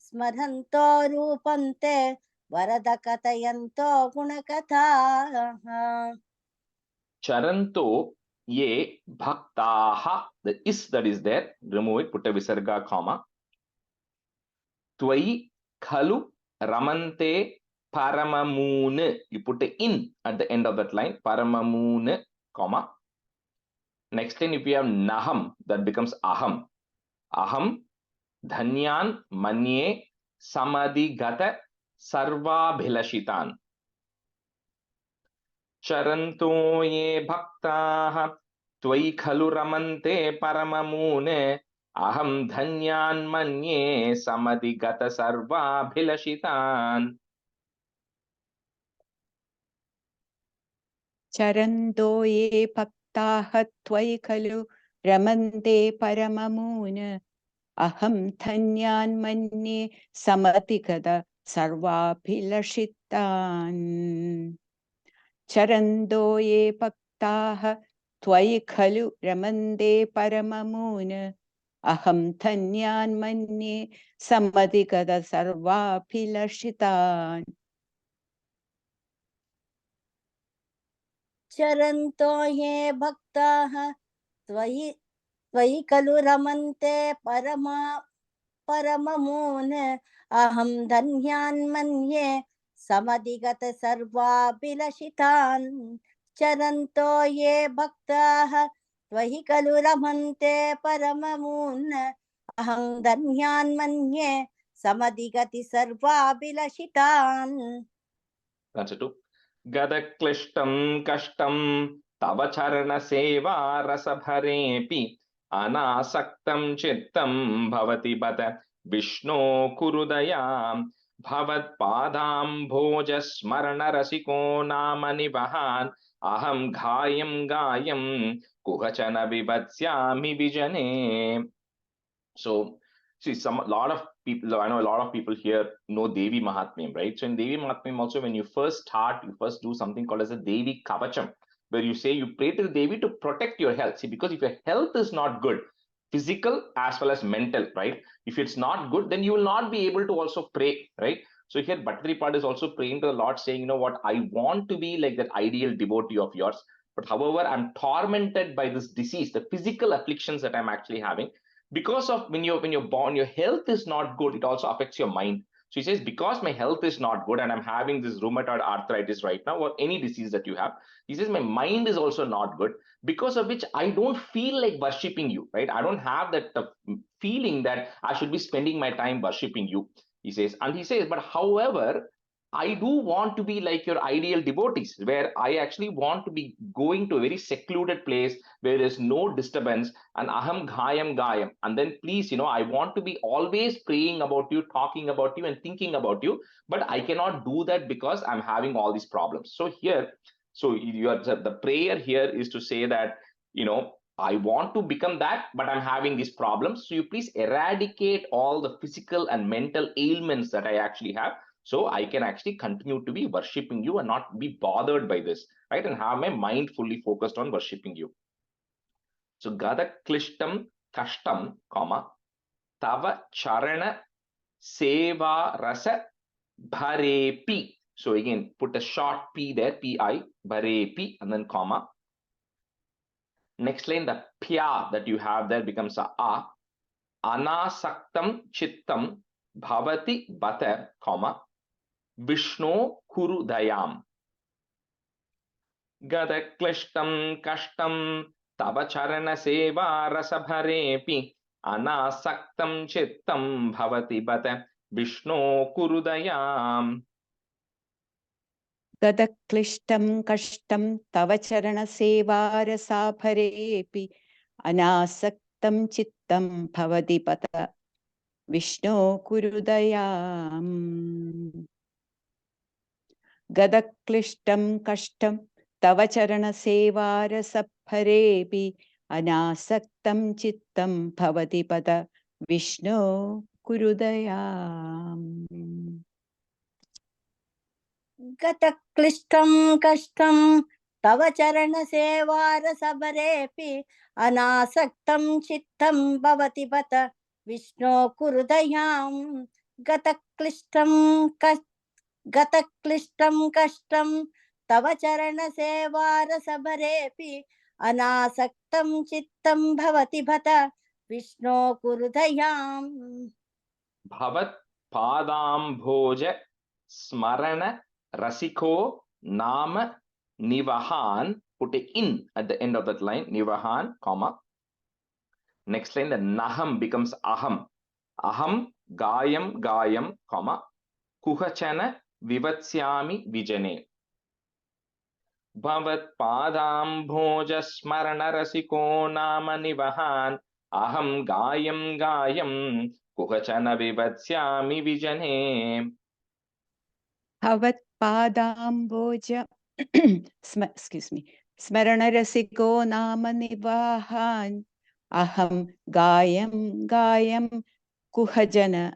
स्मरन्तो रूपन्ते वरद कथयन्तो गुणकथाः
Charanto ye bhaktaha, the is that is there, remove it, put a visarga comma. Tvai khalu ramante paramamune, you put a in at the end of that line, paramamune, comma. Next line, if you have naham, that becomes aham. Aham dhanyan manye samadhigata sarvabhilashitan. Charanto ye bhaktaha tvai khalu ramante paramamune aham dhanyan manye samadhigata sarvabhilashitan.
Charanto ye bhaktaha tvai khalu ramante paramamuna aham dhanyan manye samatikada sarvabhilashitan. Charanto ye bhaktaha tvai khalu ramante paramamuna aham dhanyan manye samatikada sarvabhilashitan.
चरन्तो ये भक्ताः त्वयि खलु रमन्ते परममून् अहं धन्यान् मन्ये समधिगत सर्वाभिलषितान् चरन्तो ये भक्ताः त्वयि खलु रमन्ते परममून् अहं धन्यान् मन्ये समधिगति सर्वाभिलषितान्.
That's it too. Gadaklishtam kashtam tava charana seva rasabharepi anasaktam chittam bhavati bata Vishno kurudaya bhavat padam bhoja smarana rasiko namani vahan aham gayam kuhachana vivatsyami vijane. So, see, a lot of people, I know a lot of people here know Devi Mahatmyam, right? So in Devi Mahatmyam also, when you first start, you first do something called as a Devi Kavacham, where you say you pray to the Devi to protect your health. See, because if your health is not good, physical as well as mental, right? If it's not good, then you will not be able to also pray, right? So here Bhattaripada is also praying to the Lord, saying, you know what, I want to be like that ideal devotee of yours. But however, I'm tormented by this disease, the physical afflictions that I'm actually having. Because of when you're born, your health is not good, it also affects your mind. So he says, because my health is not good and I'm having this rheumatoid arthritis right now, or any disease that you have, he says my mind is also not good, because of which I don't feel like worshipping you, right? I don't have that feeling that I should be spending my time worshipping you, he says. And he says, but however, I do want to be like your ideal devotees, where I actually want to be going to a very secluded place where there's no disturbance, and aham gayam. And then please, I want to be always praying about you, talking about you, and thinking about you, but I cannot do that because I'm having all these problems. So here, the prayer here is to say that, I want to become that, but I'm having these problems. So you please eradicate all the physical and mental ailments that I actually have, so I can actually continue to be worshipping you and not be bothered by this, right? And have my mind fully focused on worshipping you. So Gada Klishtam Kashtam, comma, Tava Charana Seva Rasa Bharepi. So again, put a short P there, P-I, Bharepi, and then comma. Next line, the Pya that you have there becomes a. Anasaktam Chittam Bhavati Bata, comma. Vishno Kurudayam. Gada Klishtam Kashtam Tava Charana Seva Rasabharepi Anasaktam Chittam Bhavati Bata Vishno Kurudayam.
Gada klishtam kashtam tava charana seva rasabharepi anasaktam chittam bhavati pata Vishno kurudayam. Gada klishtam kashtam tava charana seva rasabharepi anasaktam chittam bhavati pata Vishnu kurudayam.
Gata klishtam kashtam tava charana sevara sabarepi anasaktam chittam bhavati bata Vishnu kurudayam. Gata klishtam kashtam tava charana sevara sabarepi anasaktam chittam bhavati bata Vishnu kurudayam.
Bhavat padam bhoja smarana rasiko nama nivahan. Put a in at the end of that line. Nivahan, comma. Next line, the naham becomes aham. Aham gayam, comma. Kuhachana vivatsyami vijane. Bhavat padam bhoja smarana rasiko nama nivahan. Aham gayam. Kuhachana vivatsyami vijane.
Bhavat padamboja excuse me, smarana rasiko nama nivahan. Aham gayam kuhachana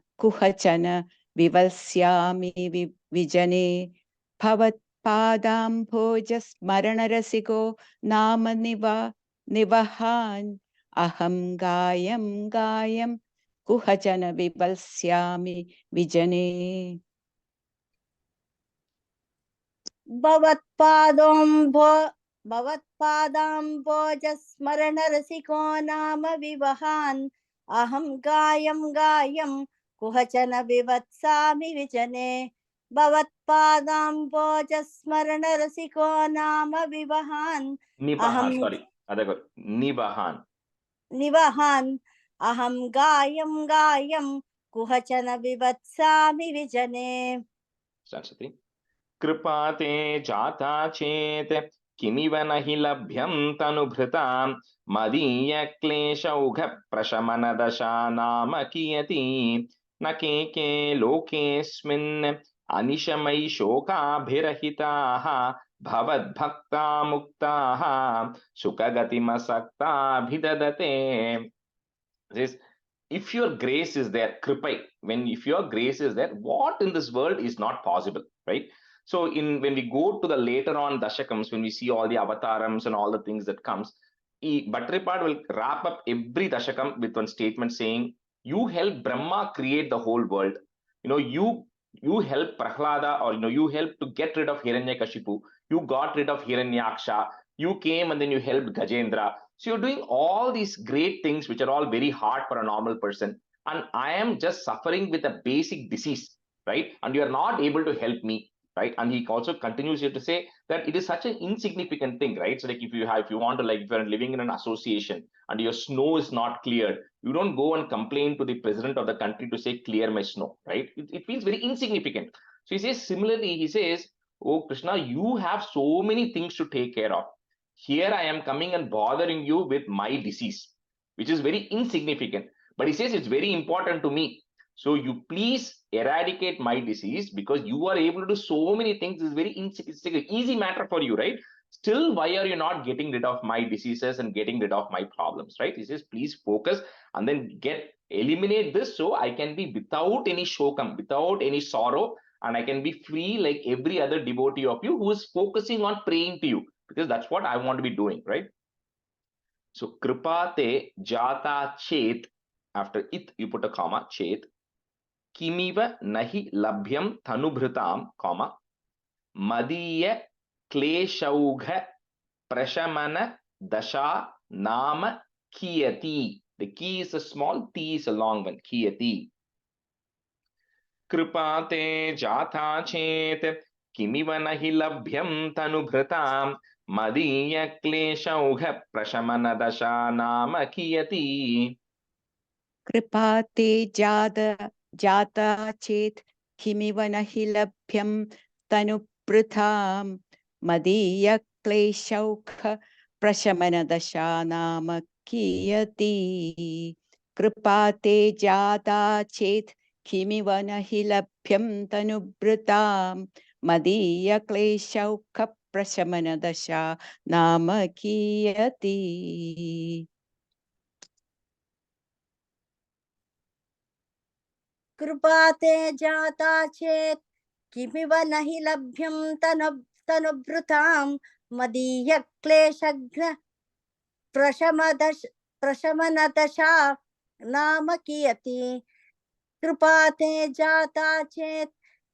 vivalsyami vijane. Bhavat padamboja smarana rasiko nama nivahan. Aham gayam kuhachana vivalsyami vijane.
Bhavatpadamboja rasiko nama vivahan aham gayam kuhachana vivatsami vijane. Bhavatpadamboja rasiko nama vivahan
Nivahan, sorry.
Nivahan aham gayam kuhachana vivatsami vijane.
Sanskrit. Kripate jata chet kimiva nahi labhyam tanubhritam madhiya kleshaugha prashamana dasha nama kiyati nakeke lokesmin anishamai shoka bhirahitaha bhavad bhakta muktaha sukagati masakta bhidadate. This, if your grace is there, kripai, if your grace is there, what in this world is not possible, right? So when we go to the later on dashakams, when we see all the avatarams and all the things that comes, Bhattaripad will wrap up every dashakam with one statement saying, you help Brahma create the whole world. You help Prahlada, or you help to get rid of Hiranyakashipu. You got rid of Hiranyaksha. You came and then you helped Gajendra. So you're doing all these great things which are all very hard for a normal person. And I am just suffering with a basic disease, right? And you are not able to help me, right? And he also continues here to say that it is such an insignificant thing, right? So like if you want to, like, if you're living in an association and your snow is not cleared, you don't go and complain to the president of the country to say, clear my snow, right? It feels very insignificant. So he says, similarly, he says, oh Krishna, you have so many things to take care of. Here I am coming and bothering you with my disease, which is very insignificant. But he says it's very important to me. So you please eradicate my disease, because you are able to do so many things. It's very easy matter for you, right? Still, why are you not getting rid of my diseases and getting rid of my problems, right? He says, please focus and then eliminate this, so I can be without any shokam, without any sorrow, and I can be free like every other devotee of you who is focusing on praying to you, because that's what I want to be doing, right? So kripate jata chet, after it you put a comma, chet, kimiva nahi labhyam tanubhritam, comma, madiya kleshaugha prashamana dasha nama kiyati. The ki is a small, t is a long one, kiyati. Kripate jata chet kimiva nahi labhyam tanubhritam madiya kleshaugha prashamana dasha nama kiyati.
Kripate jata chet kimiva nahi labhyam tanubhritam madhiya kleshaukha prashamana dasha nama kiyati. Kripate jata chet kimiva nahi labhyam tanubhritam madhiya kleshaukha prashamana dasha nama kiyati.
कृपा ते जाता चेत् किमिव न हि लभ्यं तनुभृतां मदीय क्लेशघ्न प्रशमनदशा नाम कियति कृपा ते जाता चेत्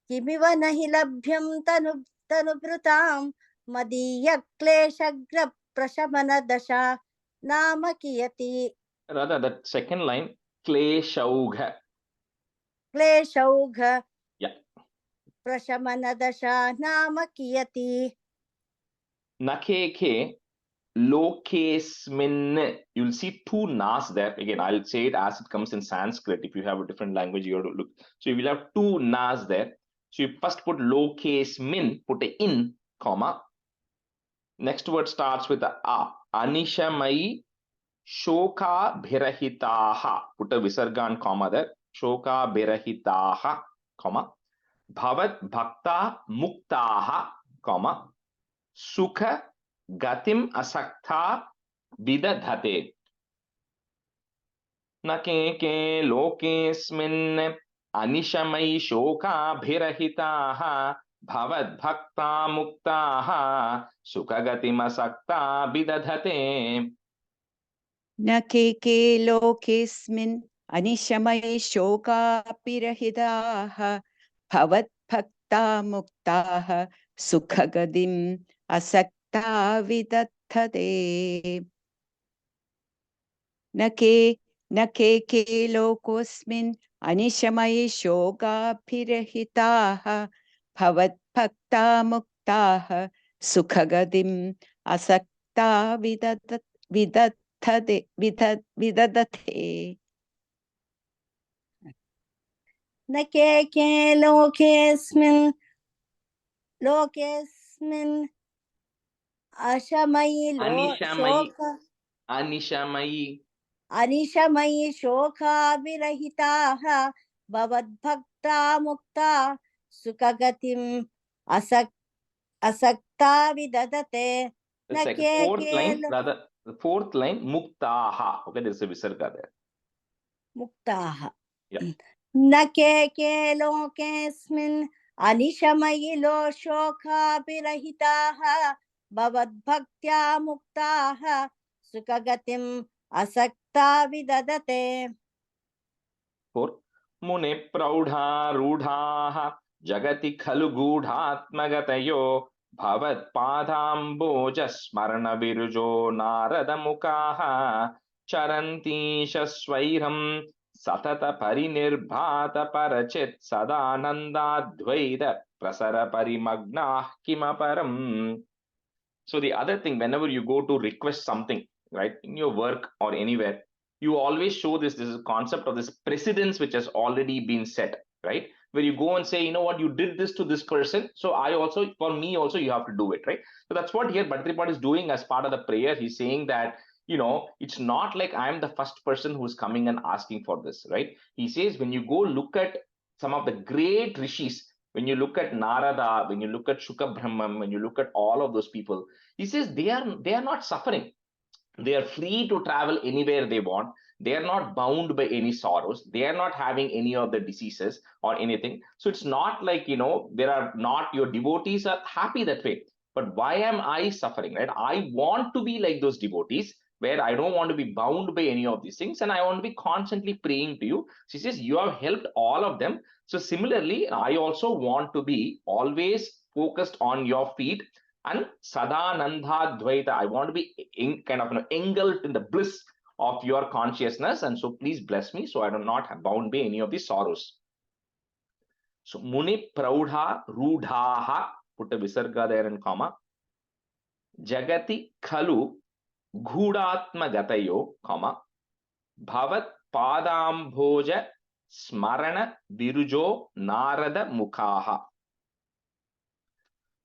किमिव न हि लभ्यं तनुभृतां मदीय क्लेशघ्न प्रशमनदशा नाम कियति
Radha, that second line, kleshaugha.
क्लेशौघ
Yeah.
प्रशमनदशा नाम कियति
Nakeke lokesmin. You'll see two nas there. Again, I'll say it as it comes in Sanskrit. If you have a different language, you have to look. So you will have two nas there. So you first put lokesmin, put a in, comma. Next word starts with a. Anishamai shoka bhirahitaha. Put a visarga and comma there. Shoka bhirahitaha, comma. Bhavat bhakta muktaha, comma. Sukha gatim asakta vidadhate. न के के लोकेऽस्मिन् अनिशमयि शोकाभिरहिताः भवद्भक्ता मुक्ताः सुखगतिमसक्ता विदधते.
न के लोकेऽस्मिन् अनिशमये शोकापिरहिताः भवद्भक्ता मुक्ताः सुखगतिम् असक्ता विदधते. न के लोकोऽस्मिन् अनिशमये शोकाभिरहिताः भवद्भक्ता मुक्ताः सुखगतिम् असक्ता विदधते.
न के लोकेऽस्मिन् अशमयि अनिशमयि शोकाभिरहिताः भवद्भक्ता मुक्ता सुखगतिम् असक्ता विदधते.
The fourth line, muktaha. Okay, there's a visarga there.
मुक्ताः.
Yeah.
न के लोकेऽस्मिन् अनिशमयि शोकाभिरहिताः भवद्भक्त्या मुक्ताः सुखगतिम् असक्ता विदधते.
Four. मुने प्रौढारूढाः जगति खलु गूढात्मगतयो भवत्पादाम्बोजस्मरणविरुजो नारदमुखाः चरन्तीश स्वैरं सतत परिनिर्भात परचित् सदानन्दाद्वैत प्रसर परिमग्नाः किमपरम्. So the other thing, whenever you go to request something, right, in your work or anywhere, you always show this concept of this precedence which has already been set, right? Where you go and say, you know what, you did this to this person, so for me also, you have to do it, right? So that's what here Bhadrapad is doing as part of the prayer. He's saying that, you know, it's not like I'm the first person who's coming and asking for this, right? He says, when you go look at some of the great rishis, when you look at Narada, when you look at Shuka Brahman, when you look at all of those people, he says they are not suffering. They are free to travel anywhere they want. They are not bound by any sorrows. They are not having any of the diseases or anything. So it's not like, you know, your devotees are happy that way. But why am I suffering, right? I want to be like those devotees where I don't want to be bound by any of these things. And I want to be constantly praying to you. She says, you have helped all of them. So similarly, I also want to be always focused on your feet. And Sadananda Dvaita, I want to be engulfed in the bliss of your consciousness. And so please bless me so I do not have bound by any of these sorrows. So Muni Praudha Rudhaha, put a visarga there and comma. Jagati Khalu Ghudatma Gatayo, comma. Bhavat Padambhoja Smarana Virujo Narada Mukhaha.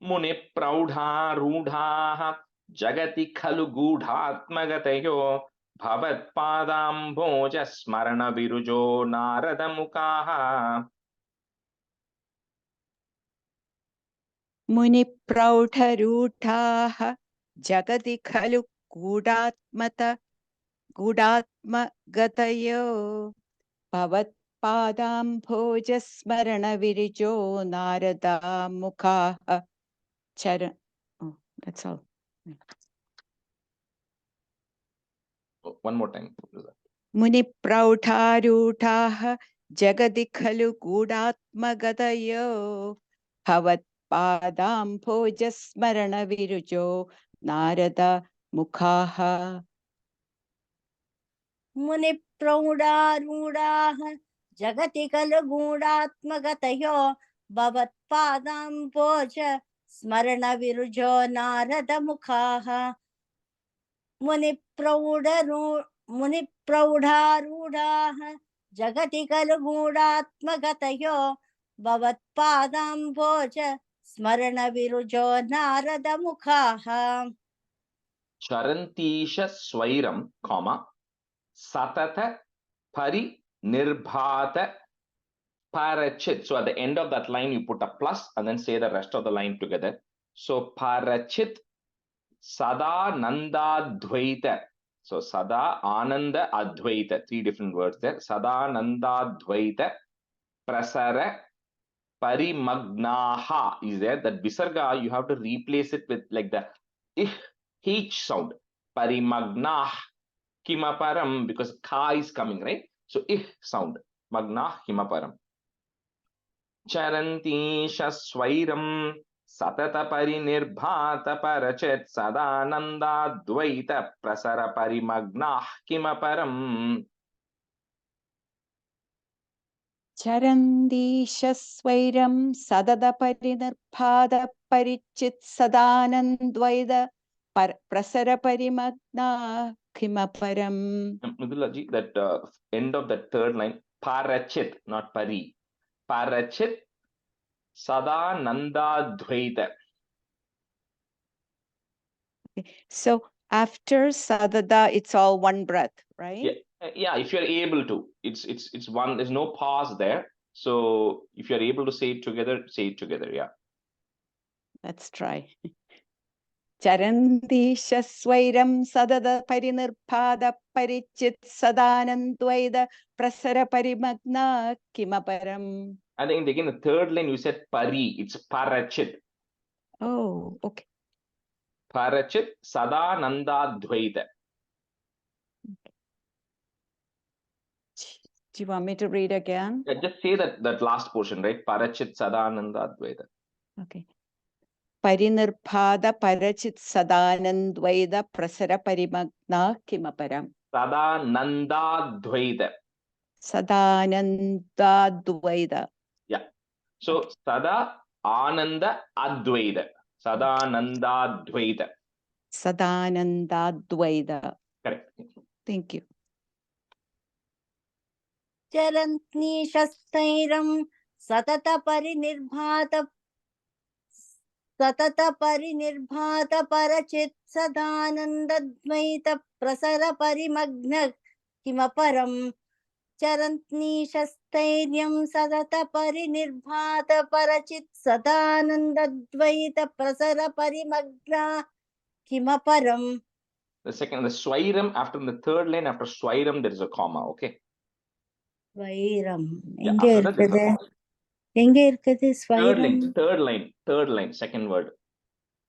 मुनि प्रौढारूढाः जगति खलु गूढात्मगतयो भवत्पादाम्भोज स्मरण विरुजो नारदमुखाः.
मुनि प्रौढारूढाः जगति खलु गूढात्मगतयो भवत्पादाम्भोज भवत्पादाम्भोजस्मरणविरिजो नारदा मुखाः चर. Oh, that's all.
One more time.
मुनिप्रौढारूढाः जगति खलु गूढात्मगतयो भवत्पादाम्भोजस्मरणविरुजो नारद मुखाः.
मुनिप्रौढारूढाः जगति खलु गूढात्मगतयो भवत्पादाम्भोज स्मरणविरुजो नारदमुखाः. मुनिप्रौढारूढाः जगति खलु गूढात्मगतयो भवत्पादाम्भोज स्मरणविरुजो नारदमुखाः.
Charantisha Swairam, comma, Satata Pari Nirbhata Parachit. So at the end of that line, you put a plus and then say the rest of the line together. So Parachit Sada Nanda Dvaita. So Sada Ananda Advaita. 3 different words there. Sada Nanda Dvaita Prasara Parimagnaha is there. That Visarga, you have to replace it with like the H sound. Parimagnah Kimaparam, because Ka is coming, right? So sound. Magnah Kimaparam. Charanti Shaswairam Satata Parinirbhata Parachet Sadananda Dvaita Prasara Parimagnah Kimaparam.
चरन्दीशस्वैरं सददपरिनिर्भाद परिचित् सदानन्द्वैद प्रसरपरिमग्ना किमपरम्.
Mridulaji, that end of the third line, Parachit, not Pari. Parachit Sadananda Dvaita.
So after sadada, it's all one breath, right?
Yeah, if you're able to, it's one, there's no pause there. So if you're able to say it together, yeah.
Let's try. Charandishaswairam sadada parinirpada parichit sadanandvaida prasara parimagna kimaparam.
I think again, the third line you said Pari, it's Parachit.
Oh, okay.
Parachit Sadananda Dvaita.
Do you want me to read again?
Yeah, just say that last portion, right? Parachit Sadananda Dvaita.
Okay. Parinirpada parachit sadanandvaida prasara parimagna kimaparam.
Sadananda Dvaita.
Sadananda dvaida.
Yeah. So Sada Ananda Advaita. Sadananda Dvaita.
Sadananda dvaida.
Correct.
Thank you.
चरन्तीशस्थैरं सतत परचित् सदानन्दद्वैत प्रसर परिमग्न किमपरम्. चरन्तीशस्थैर्यं सतत परिनिर्भात परचित् सदानन्दद्वैत प्रसर परिमग्न किमपरम्.
The second, the Swairam, after the third line, after Swairam, there is a comma, okay?
Swairam.
Yeah,
எங்க
after that,
இருக்குது?
there's a
எங்க இருக்குது
third
ஸ்வைரம்?
third line, second word.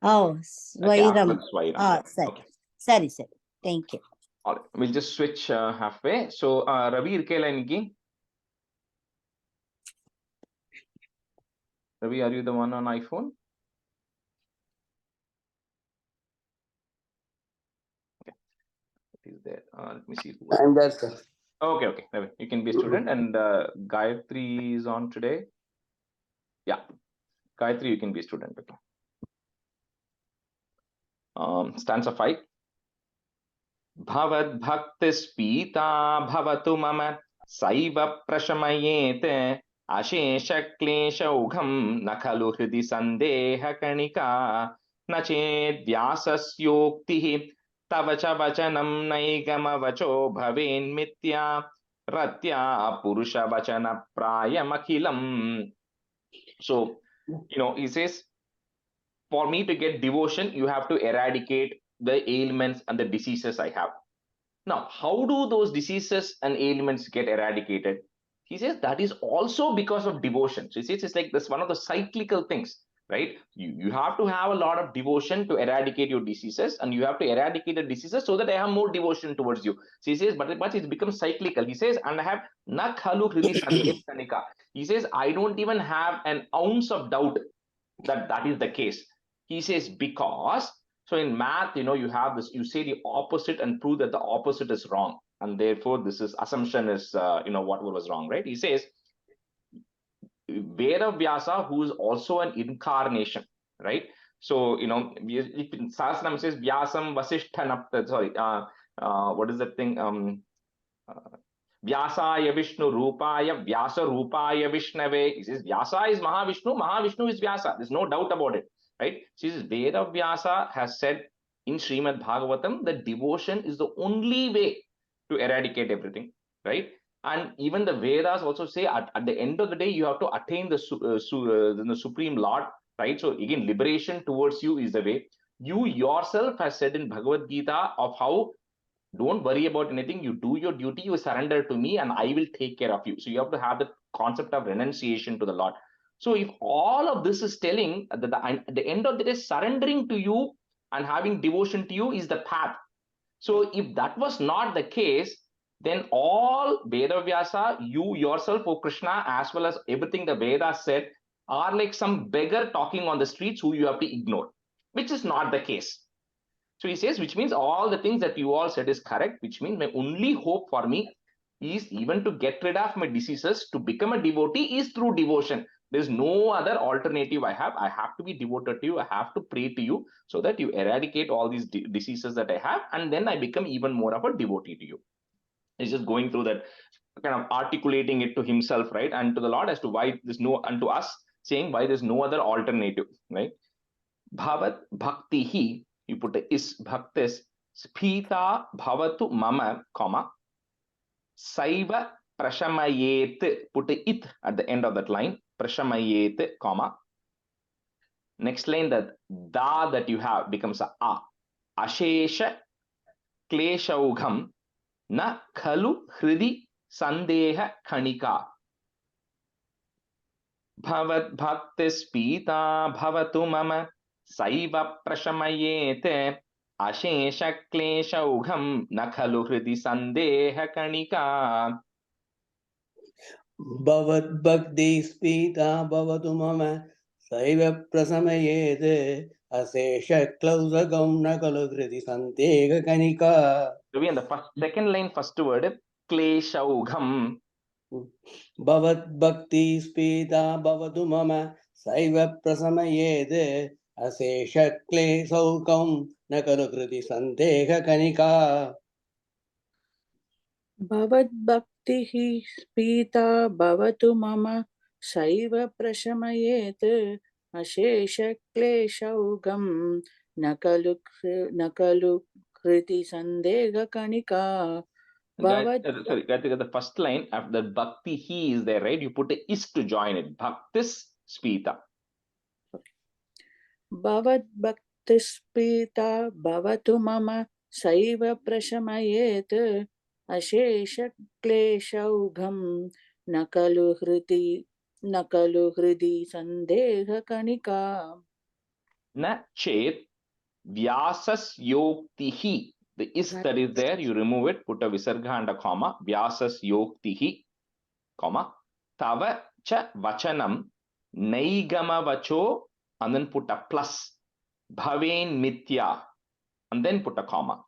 Oh,
Okay,
Swairam.
after Swairam.
Ah,
Yeah.
சரி.
Okay.
சரி சரி. Thank you.
All right. We'll just switch halfway. So, Ravi irkela iniki? Ravi, are you the one on iPhone? Okay. It is there. Let me see.
I'm there, sir.
Okay, okay. Ravi, you can be a student. And Gayatri is on today. Yeah. Gayatri, you can be a student. Okay. Stanza 5. Bhavad bhaktispita bhavatu mama saiva prashamayete ashesha klesha ugham nakhalu hridi sandeha kanika nached vyasasyoktihi tavacha vachanam naigama vacho bhaven mitya ratya purusha vachana prayamakhilam. So, he says, for me to get devotion, you have to eradicate the ailments and the diseases I have. Now, how do those diseases and ailments get eradicated? He says that is also because of devotion. So he says it's like this one of the cyclical things, right? You have to have a lot of devotion to eradicate your diseases, and you have to eradicate the diseases so that I have more devotion towards you. So he says, but it becomes cyclical. He says, and I have na khalu hridi sandehanika. He says, I don't even have an ounce of doubt that that is the case. He says, because, so in math, you have this, you say the opposite and prove that the opposite is wrong. And therefore, this is assumption is, what was wrong, right? He says, Veda Vyasa, who is also an incarnation, right? So, if in Sahasranam says Vyasam Vasishtha, sorry, what is that thing? Vyasaya Vishnu Rupaya Vyasa Rupaya Vishnave. He says Vyasa is Mahavishnu, Mahavishnu is Vyasa. There's no doubt about it, right? He says Veda Vyasa has said in Srimad Bhagavatam that devotion is the only way to eradicate everything, right? And even the Vedas also say at the end of the day, you have to attain the Supreme Lord, right? So again, liberation towards you is the way. You yourself has said in Bhagavad Gita of how don't worry about anything, you do your duty, you surrender to me, and I will take care of you. So you have to have the concept of renunciation to the Lord. So if all of this is telling that at the end of the day, surrendering to you and having devotion to you is the path. So if that was not the case, then all Veda Vyasa, you yourself, O Krishna, as well as everything the Vedas said, are like some beggar talking on the streets who you have to ignore, which is not the case. So he says, which means all the things that you all said is correct, which means my only hope for me is even to get rid of my diseases, to become a devotee is through devotion. There's no other alternative I have. I have to be devoted to you. I have to pray to you so that you eradicate all these diseases that I have. And then I become even more of a devotee to you. He's just going through that, kind of articulating it to himself, right? And to the Lord as to why there's no, and to us saying why there's no other alternative, right? Bhavat bhaktihi, you put a is bhaktis, spita bhavatu mama, comma, saiva prashamayet, put a it at the end of that line, prashamayet, comma. Next line, that da that you have becomes a ashesha kleshaugham na khalu hridi sandeha khanika. Bhavat bhaktis pita bhavatu mama saiva prashamayete ashesha kleshaugham na khalu hridi sandeha kanika.
Bhavat bhakti spita bhavatu mama saiva prasamayete asesha klausagam na khalu hridi sandega kanika.
So we in the second line, first word, kleshaugham.
Bhavat bhakti spita bhavatu mama saiva prasamayete asesha klausagam na khalu hridi sandega kanika.
Bhavat bhaktihi spita bhavatu mama saiva prashamayet ashesha kleshaugam nakalu kriti sandega kanika.
Sorry, the first line after the bhakti he is there, right? You put a is to join it. Bhaktis spita.
Bhavat bhaktis spita bhavatu mama saiva prashamayet ashesha kleshaugham nakalu hridi sandeha kanika.
Na chet vyasas yoktihi. The is that is there, you remove it, put a visarga and a comma. Vyasas yoktihi, comma. Tava cha vachanam naigama vacho, and then put a plus. Bhaven mithya, and then put a comma.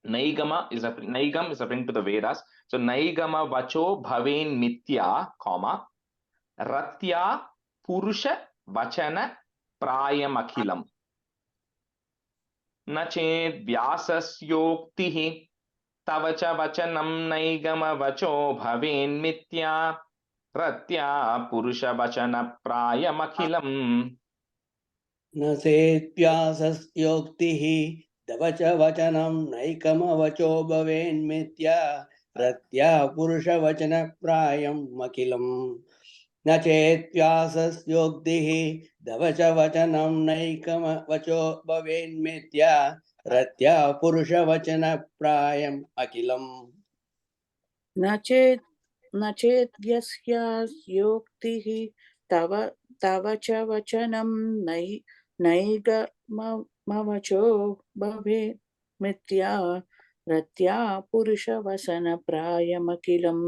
Naigam is referring to the Vedas. So naigama vacho bhaven mithya, comma. Ratya purusha vachana prayam akhilam. न चेत् व्यासस्योक्तिः तव च वचनं नैगमवचो भवेन्मिथ्या रत्या पुरुषवचनप्रायमखिलम्.
न चेत्व्यासस्योक्तिः तव च वचनं नैकमवचो भवेन्मिथ्या रत्या पुरुषवचनप्रायम् अखिलम्. न चेत्व्यासस्योक्तिः तव च वचनं नैकमवचो भवेन्मिथ्या रत्या पुरुषवचनप्रायम् अखिलम्.
न चेत् न चेत् यस्यायोक्तिः तव तव च वचनं नैगमवचो भवेत् मिथ्या रत्या पुरुषवसनप्रायमखिलं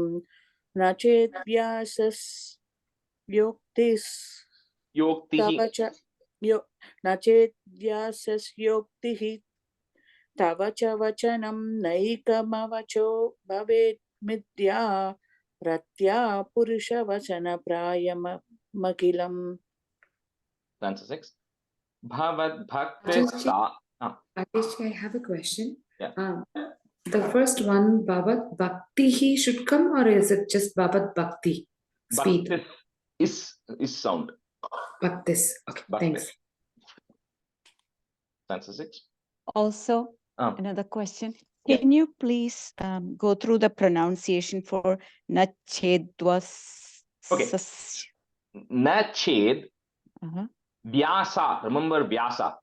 न चेत् व्यासस्योक्तिस्
Yoktihi.
तव च न चेत् व्यासस्योक्तिः तव च वचनं नैकमवचो भवेत् मिथ्या रत्या पुरुषवचनप्रायमखिलम्.
Answer 6. Bhavat
Just
bhaktista.
Rajesh, I have a question.
Yeah.
The first one, Bhavat Bhakti, he should come, or is it just Bhavat Bhakti? Speed.
Bhaktis is sound.
Bhaktis. Okay, thanks.
Bhaktis. Answer 6.
Also,
Um,
another question.
Yeah.
Can you please go through the pronunciation for nachedwas?
Okay. Na ched
Uh-huh.
Vyasa. Remember Vyasa.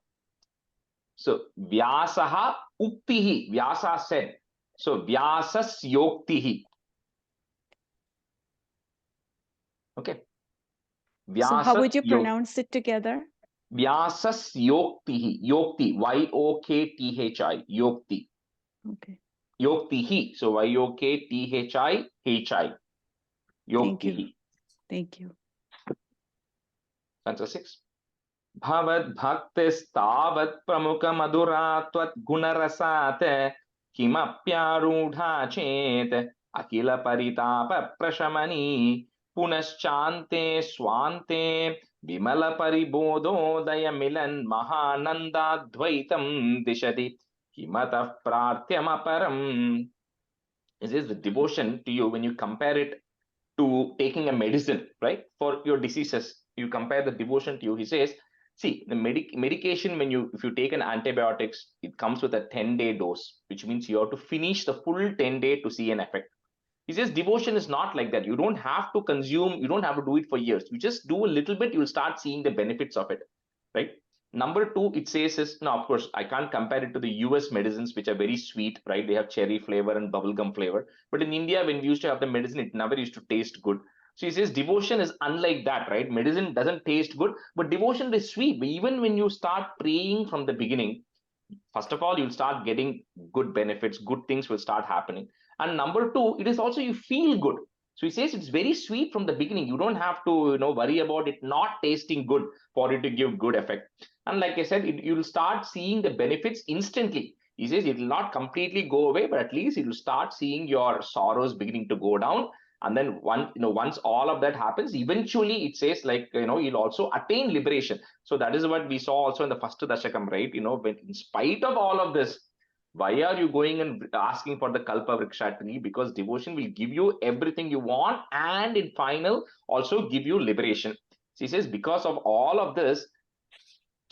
So Vyasaha uktihi. Vyasa said. So Vyasas yoktihi. Okay.
So how would you
Vyasas
pronounce it together?
Vyasas yoktihi. Yokti. Yokthi. Yokti.
Okay.
Yoktihi. So Yokthi.
Thank
Yoktihi.
you. Thank you.
Answer 6. Bhavat bhaktistavat pramuka madura tvat gunarasat kimapyarudha chet akila paritapa prashamani punaschante swante vimala paribododaya milan mahananda dvaitam dishati kimatah prartyamaparam. This is the devotion to you when you compare it to taking a medicine, right? For your diseases, you compare the devotion to you. He says, see, the medication, if you take an antibiotics, it comes with a 10-day dose, which means you have to finish the full 10-day to see an effect. He says devotion is not like that. You don't have to consume, you don't have to do it for years. You just do a little bit, you'll start seeing the benefits of it, right? Number 2, it says is, now of course, I can't compare it to the US medicines, which are very sweet, right? They have cherry flavor and bubblegum flavor. But in India, when we used to have the medicine, it never used to taste good. So he says devotion is unlike that, right? Medicine doesn't taste good, but devotion is sweet. But even when you start praying from the beginning, first of all, you'll start getting good benefits, good things will start happening. And number 2, it is also you feel good. So he says it's very sweet from the beginning. You don't have to worry about it not tasting good for it to give good effect. And like I said, you'll start seeing the benefits instantly. He says it will not completely go away, but at least it will start seeing your sorrows beginning to go down. And then once all of that happens, eventually it says you'll also attain liberation. So that is what we saw also in the first Dashakam, right? When in spite of all of this, why are you going and asking for the Kalpa Vriksha tree? Because devotion will give you everything you want and in final also give you liberation. So he says because of all of this,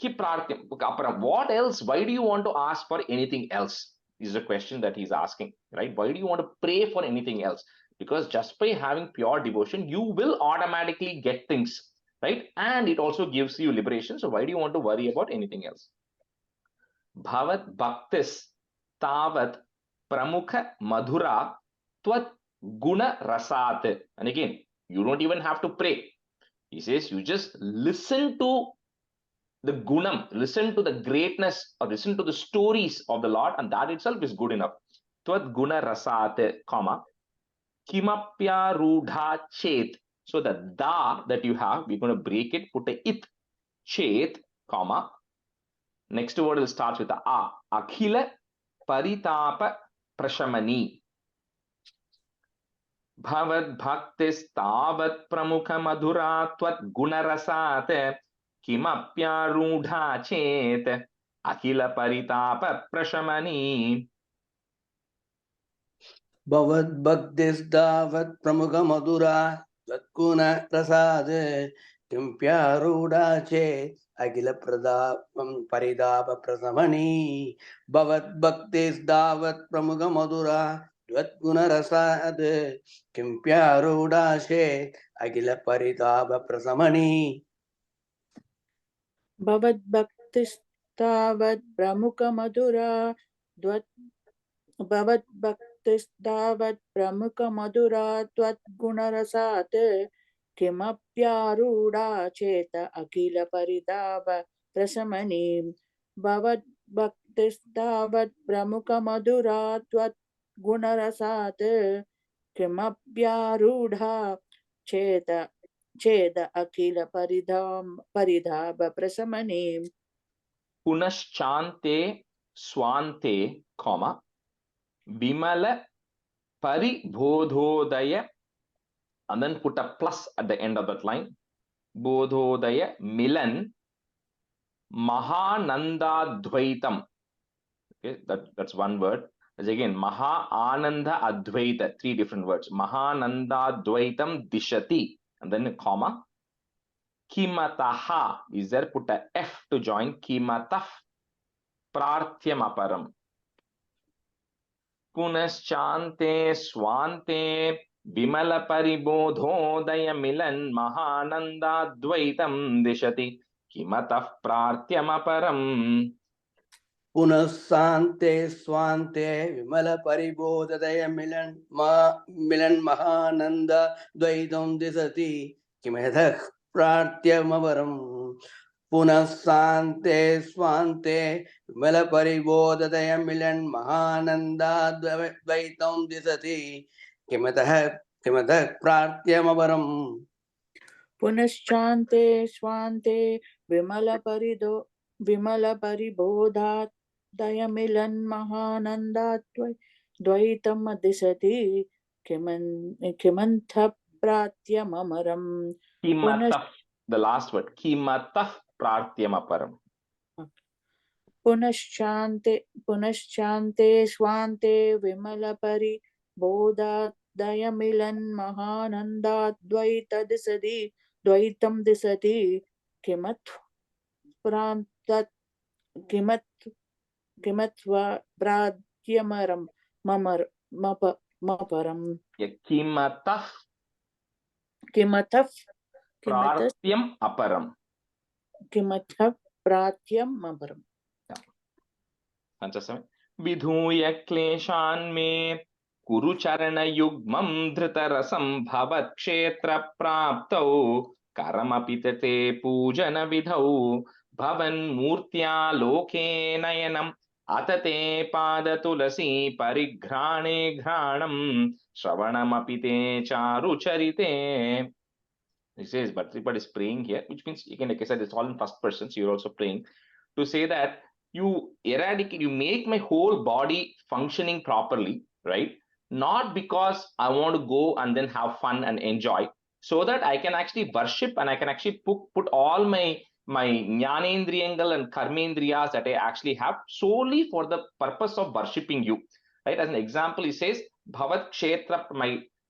what else? Why do you want to ask for anything else? Is a question that he's asking, right? Why do you want to pray for anything else? Because just by having pure devotion, you will automatically get things, right? And it also gives you liberation. So why do you want to worry about anything else? Bhavat bhaktis tavat pramukha madhura tvat guna rasat. And again, you don't even have to pray. He says you just listen to the gunam, listen to the greatness or listen to the stories of the Lord, and that itself is good enough. Tvat guna rasat, comma, kimapya rudha chet. So the da that you have, we're going to break it, put a it, chet, comma. Next word will start with a a. Akhila paritapa prashamani. Bhavat bhaktis tavat pramukha madhura tvat gunarasat kimapya rudha chet akhila paritapa prashamani.
Bhavat bhaktisdavat pramuka madura tatkuna prasad kimpyaruda che agila pradapam paridapa prasamani. Bhavat bhaktisdavat pramuka madura tatkuna rasad kimpyaruda che agila paridapa prasamani.
Bhavat bhaktistavat pramuka madura Bhavat भवद्भक्तिस्तावत् प्रमुखमधुरा त्वद्गुणरसात् किमप्यारूढा चेत अखिलपरिताप प्रशमनीं भवद्भक्तिस्तावत् प्रमुखमधुरा त्वद्गुणरसात् किमप्यारूढा चेद अखिलपरिताप प्रशमनीं
Punaschante swante, comma, Bimala paribodhodaya, and then put a plus at the end of that line. Bodhodaya milan mahananda dvaitam. Okay, that's one word. As again, Maha Ananda Advaita, three different words. Mahananda Dvaitam Dishati, and then a comma. Kimataha is there, put a F to join. Kimataf Prarthyam Aparam. Punaschante Swante Vimala Paribodhodaya Milan Mahananda Dvaitam Dishati. Kimataf Prarthyam Aparam.
पुनः स्वान्ते विमल परिबोधदय मिलन महानंद द्वैतं दिशति किमेधः प्रार्थ्यमवरम् पुनः स्वान्ते विमल परिबोधदय मिलन Mahanand द्वैतं दिशति किमेधः प्रार्थ्यमवरम्
पुनश्चान्ते स्वान्ते विमलपरिबोधात् दयमिलन् महानन्दाद्वैतं दिशति किमन्तः प्रार्थ्यमरम्
Kimataf, the last word. Kimataf Prarthyam Aparam.
पुनश्चान्ते स्वान्ते विमलपरिबोधात् दयमिलन् महानन्दाद्वैतं दिशति किमत्प्राद्यमरम् मपरम्
Kimataf
किमतः
Prarthyam Aparam.
किमतः प्रार्थ्यम् अपरम्
Panchasami. Vidhuya kleshan me Kuru charana yugmam dhritarasam bhavat kshetra praptau karamapitate pujana vidhau bhavan murtya loke nayanam atate pada tulasi parigrane granam shravanamapite charu charite. He says, Bhatripad is praying here, which means, again, like I said, it's all in first person, so you're also praying to say that you eradicate, you make my whole body functioning properly, right? Not because I want to go and then have fun and enjoy, so that I can actually worship and I can actually put all my jnanendriyangal and karmendriyas that I actually have solely for the purpose of worshipping you, right? As an example, he says, Bhavat Kshetra,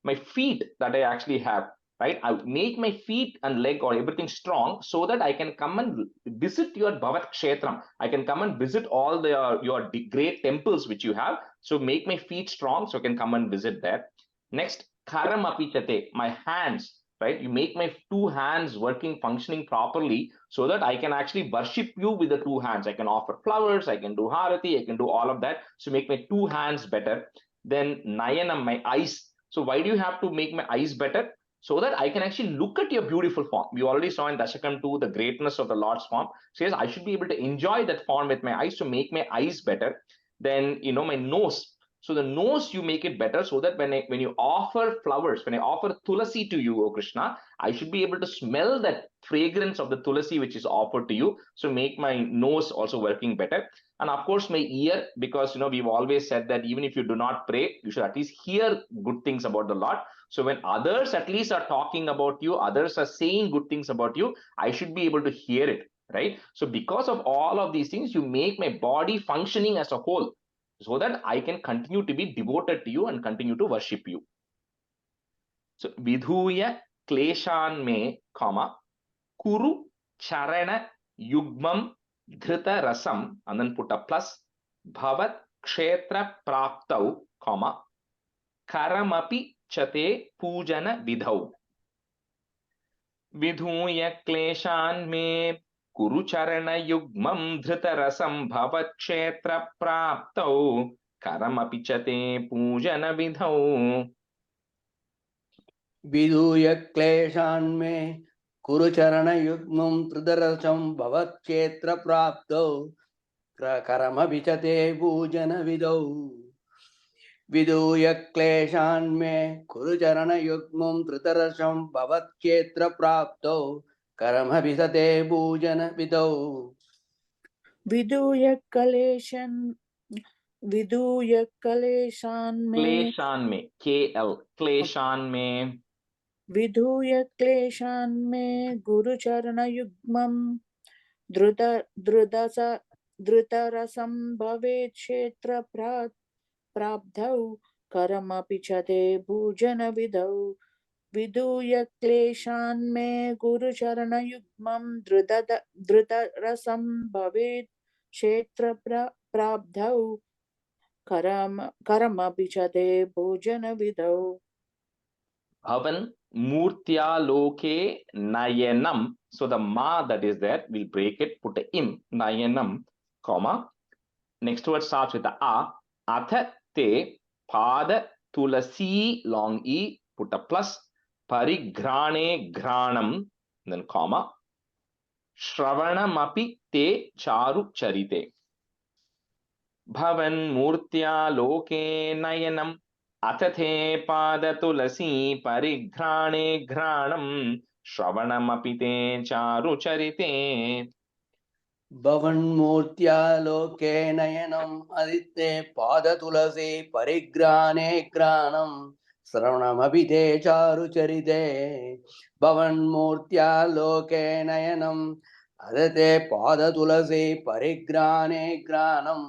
my feet that I actually have, right? I make my feet and leg or everything strong so that I can come and visit your Bhavat Kshetram. I can come and visit all your great temples which you have. So make my feet strong so I can come and visit there. Next, Karam Apichate, my hands, right? You make my two hands working, functioning properly so that I can actually worship you with the two hands. I can offer flowers, I can do Harati, I can do all of that. So make my two hands better. Then Nayanam, my eyes. So why do you have to make my eyes better? So that I can actually look at your beautiful form. We already saw in Dasakam 2 the greatness of the Lord's form. Says I should be able to enjoy that form with my eyes to make my eyes better. Then, my nose. So the nose, you make it better so that when you offer flowers, when I offer tulasi to you, O Krishna, I should be able to smell that fragrance of the tulasi which is offered to you. So make my nose also working better. And of course, my ear, because, we've always said that even if you do not pray, you should at least hear good things about the Lord. So when others at least are talking about you, others are saying good things about you, I should be able to hear it, right? So because of all of these things, you make my body functioning as a whole so that I can continue to be devoted to you and continue to worship you. So vidhuya kleshan me, comma, kuru charana yugmam dhrita rasam, and then put a plus, bhavat kshetra praptau, comma, karamapi chate pujana vidhau. Vidhuya kleshan me kuru charana yugmam dhrita rasam bhavat kshetra praptau करमपि च ते पूजनविधौ
विधूय क्लेशान्मे कुरु चरणयुग्मं त्रिदर्शं भवत्क्षेत्रप्राप्तौ करमपि च ते पूजनविधौ विधूय क्लेशान्मे कुरु चरणयुग्मं त्रिदर्शं भवत्क्षेत्रप्राप्तौ करमपि च ते पूजनविधौ
विधूय क्लेशान् मे
क्लेशान् मे KL क्लेशान् मे
विधूय क्लेशान् मे गुरुचरणयुग्मं धृतरसं भवेत् क्षेत्र प्राप्तौ करमपि च ते भूजनविधौ विधूय क्लेशान् मे गुरुचरणयुग्मं धृतरसं भवेत् क्षेत्र प्राप्तौ करमपि च ते भोजनविधौ
Bhavan Murtya Loke Nayanam. So the ma that is there, we'll break it, put a im, Nayanam, comma. Next word starts with the a. Atha te pada tulasi long e, put a plus. Parigrane granam, then comma. Shravanamapi te charu charite. Bhavan Murtya Loke Nayanam. अथथे पादतुलसी परिघ्राणे घ्राणं श्रवणमपि ते चारुचरिते
भवन्मूर्त्या लोके नयनम् अदिते पादतुलसी परिग्राणे घ्राणं श्रवणमपि ते चारुचरिते भवन्मूर्त्या लोके नयनम् अदिते पादतुलसी परिग्राणे घ्राणं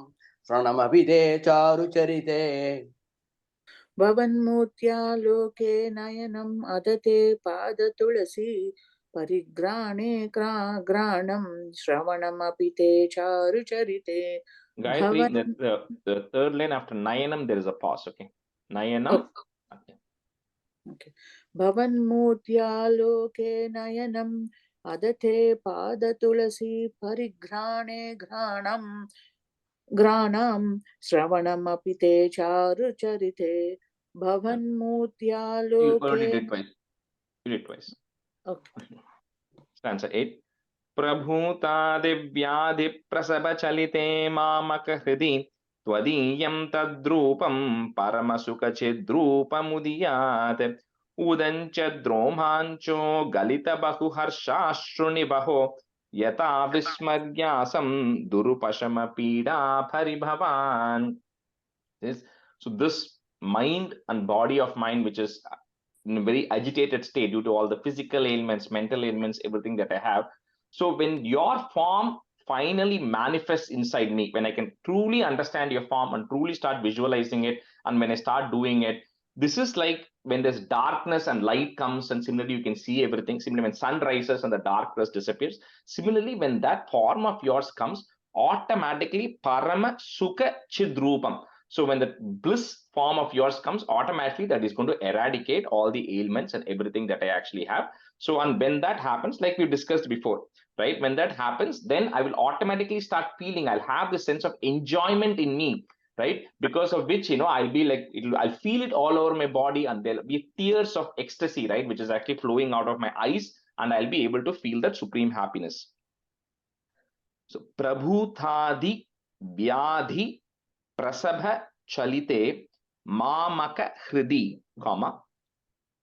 श्रवणमपि ते चारुचरिते
भवन्मूर्त्या लोके नयनम् अदते पादतुलसी परिग्राणे घ्राणं श्रवणमपि ते चारुचरिते
Gayatri, the third line after Nayanam there is a pause, okay? Nayanam.
Okay. भवन्मूर्त्या लोके नयनम् अदते पादतुलसी परिघ्राणे घ्राणं श्रवणमपि ते चारुचरिते भवन्मूर्त्या लोके
Stanza 8. प्रभूतादिव्याधिप्रसवचलिते मामकहृदि त्वदीयं तद्रूपं परमसुखचिद्रूपमुदीयात् उदञ्च द्रोमाञ्चो गलितबहुहर्षाश्रुनिबहो यथा विस्मर्यासं दुरुपशमपीडा परिभवान्. So this mind and body of mine, which is in a very agitated state due to all the physical ailments, mental ailments, everything that I have. So when your form finally manifests inside me, when I can truly understand your form and truly start visualizing it, and when I start doing it, this is like when there's darkness and light comes, and similarly you can see everything. Similarly, when sun rises and the darkness disappears. Similarly, when that form of yours comes, automatically parama sukha chidrupam. So when the bliss form of yours comes, automatically that is going to eradicate all the ailments and everything that I actually have. So, and when that happens, like we discussed before, right? When that happens, then I will automatically start feeling, I'll have this sense of enjoyment in me, right? Because of which, I'll be like, I'll feel it all over my body, and there'll be tears of ecstasy, right? Which is actually flowing out of my eyes, and I'll be able to feel that supreme happiness. So, Prabhuthadi Vyadhi Prasabha Chalite Mamaka Hridi, comma,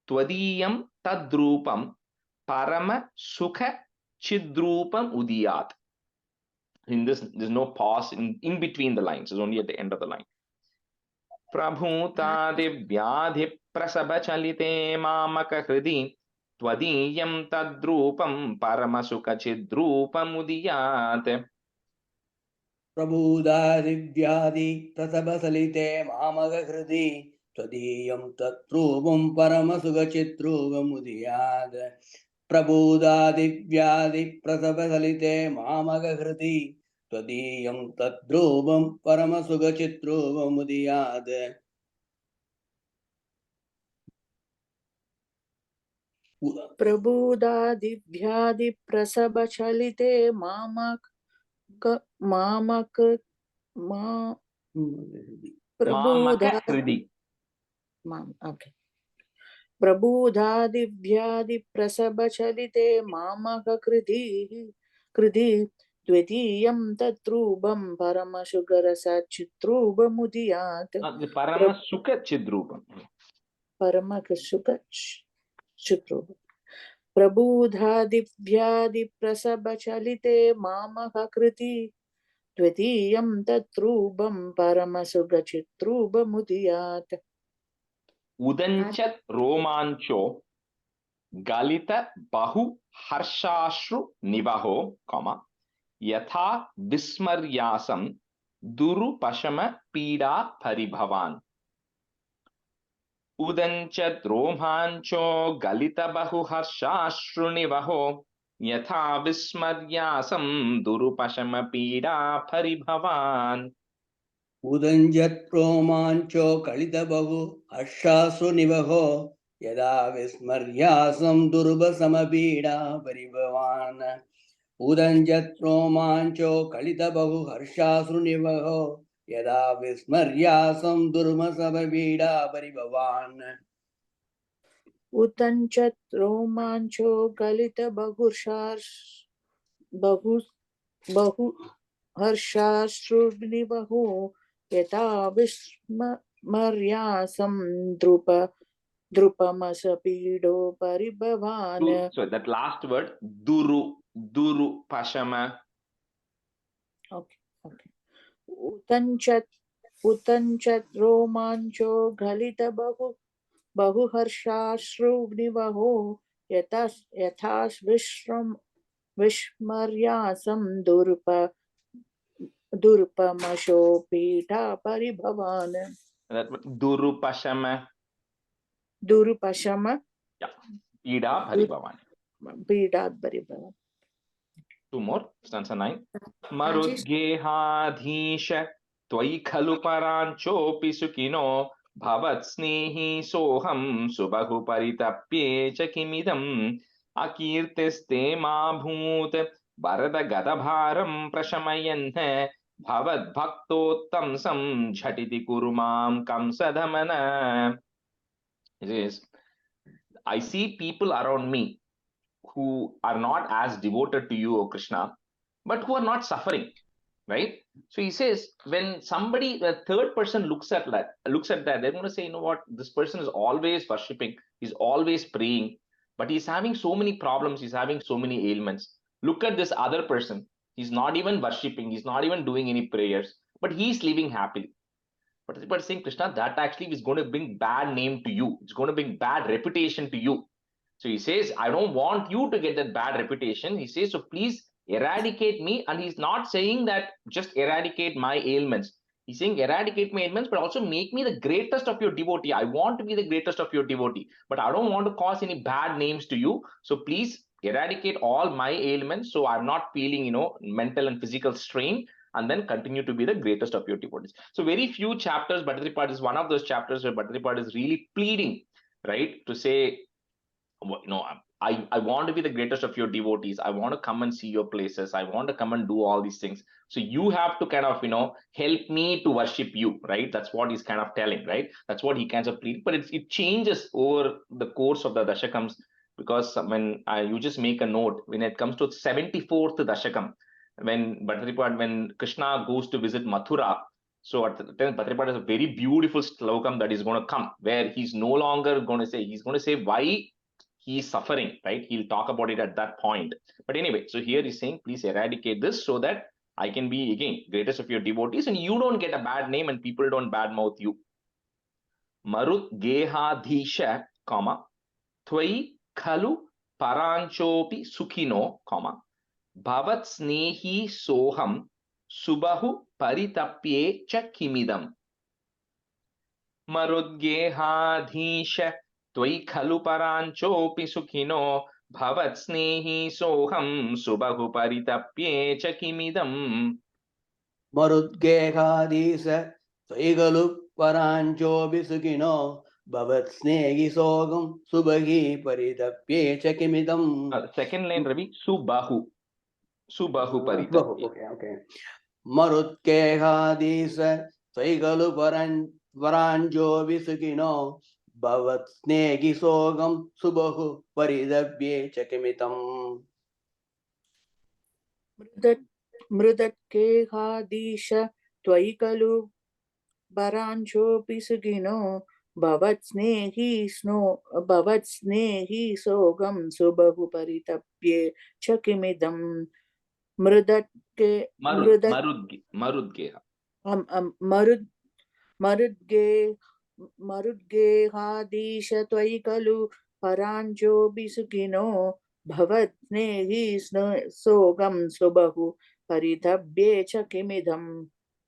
Twadiyam Tadrupam Parama Sukha Chidrupam Udiyat. In this, there's no pause in between the lines, it's only at the end of the line. Prabhutadi Vyadhi Prasabha Chalite Mamaka Hridi Twadiyam Tadrupam Parama Sukha Chidrupam Udiyat.
प्रभुदादिव्याधि प्रसवसलिते मामकहृदि त्वदीयं तत्रूपं परमसुखचिद्रूपमुदीयात् प्रभुदादिव्याधि प्रसवसलिते मामकहृदि त्वदीयं तद्रूपं परमसुखचिद्रूपमुदीयात्
प्रबोधादिव्याधि प्रसवचलिते मामक
Mamaka kriti.
Okay. प्रबुधादिव्याधिप्रसभचलिते मामककृति द्वितीयं तद्रूपं परमसुखरसचिद्रूपमुदीयात्
Paramasuka chidrupam.
परमसुखचिद्रूपम् प्रबुधादिव्याधिप्रसभचलिते मामककृति द्वितीयं तद्रूपं परमसुखचिद्रूपमुदीयात्
Udanchat romancho galita bahu harshashru nivaho, comma, yatha vismaryasam duru pashama pida paribhavan. Udanchat romancho galita bahu harshashru nivaho, yatha vismaryasam duru pashama pida paribhavan.
Udanjat romancho kalitabahu harshasu nivaho yada vismaryasam durba samapida paribhavan. Udanjat romancho kalitabahu harshasu nivaho yada vismaryasam durba samapida paribhavan.
उतञ्चत् रोमाञ्चो बहु हर्षाश्रुनिवहो यथा विस्मर्यासं द्रुपमसपीडो परिभवान्.
So that last word, duru pashama.
Okay. उतञ्चत् रोमाञ्चो गलित बहु हर्षाश्रुनिवहो यथा विस्मर्यासं दुर्पमशोपीठा परिभवान्.
Durupashama.
दुरुपशम
Yeah. Ida Bharibavan.
पीडात् परिभवान्.
Two more. Stanza 9. Marudgehadhisha Tvai khalu paranchopi sukino bhavat snehi soham subahu paritapye chakimidam akirteste ma bhut barada gadabharam prashamayan bhavat bhaktottam sam jhatiti kurumam kamsadhamana. It is, I see people around me who are not as devoted to you, O Krishna, but who are not suffering, right? So he says, when somebody, the third person looks at that, they're going to say, you know what, this person is always worshipping, he's always praying, but he's having so many problems, he's having so many ailments. Look at this other person, he's not even worshipping, he's not even doing any prayers, but he's living happily. But saying, Krishna, that actually is going to bring bad name to you. It's going to bring bad reputation to you. So he says, I don't want you to get that bad reputation. He says, so please eradicate me. And he's not saying that just eradicate my ailments. He's saying eradicate my ailments, but also make me the greatest of your devotee. I want to be the greatest of your devotee, but I don't want to cause any bad names to you. So please eradicate all my ailments, so I'm not feeling, mental and physical strain, and then continue to be the greatest of your devotees. So very few chapters, Bhattacharya is one of those chapters where Bhattacharya is really pleading, right, to say, I want to be the greatest of your devotees. I want to come and see your places. I want to come and do all these things. So you have to kind of, help me to worship you, right? That's what he's kind of telling, right? That's what he kind of plead. But it changes over the course of the Dashakams, because when you just make a note, when it comes to 74th Dashakam, when Krishna goes to visit Mathura, so at the time, Bhattacharya is a very beautiful slokam that is going to come, where he's no longer going to say, he's going to say why he's suffering, right? He'll talk about it at that point. But anyway, so here he's saying, please eradicate this so that I can be, again, greatest of your devotees and you don't get a bad name and people don't badmouth you. Marut gehadhisha, comma, tvai khalu paranchopi sukhino, comma, bhavat snehi soham subahu paritapye cha kimidam. Marudgehadhisha Tvai khalu paranchopi sukhino bhavat snehi soham subahu paritapye cha kimidam.
Marudgehadisa Tvaigalu parancho bisukino bhavat snehi sogam subahi paritapye chakimidam.
Second line, Ravi, subahu paritapye.
Okay. Marudgehadisa Saigalu Varanjo Visukino Bhavat Snegi Sogam Subahu Paridabye Chakimitam.
मृदत्केहादीश त्वयि खलु पराञ्चोऽपि सुखिनो भवत्स्नेही सोगं सुबहु परितप्ये च किमिदम् मृदत्के
Marudgeha.
मरुद् मरुद्गे मरुद्गेहादीश त्वयि खलु पराञ्चोऽपि सुखिनो भवत्स्नेही सोगं सुबहु परितप्ये च किमिदम्.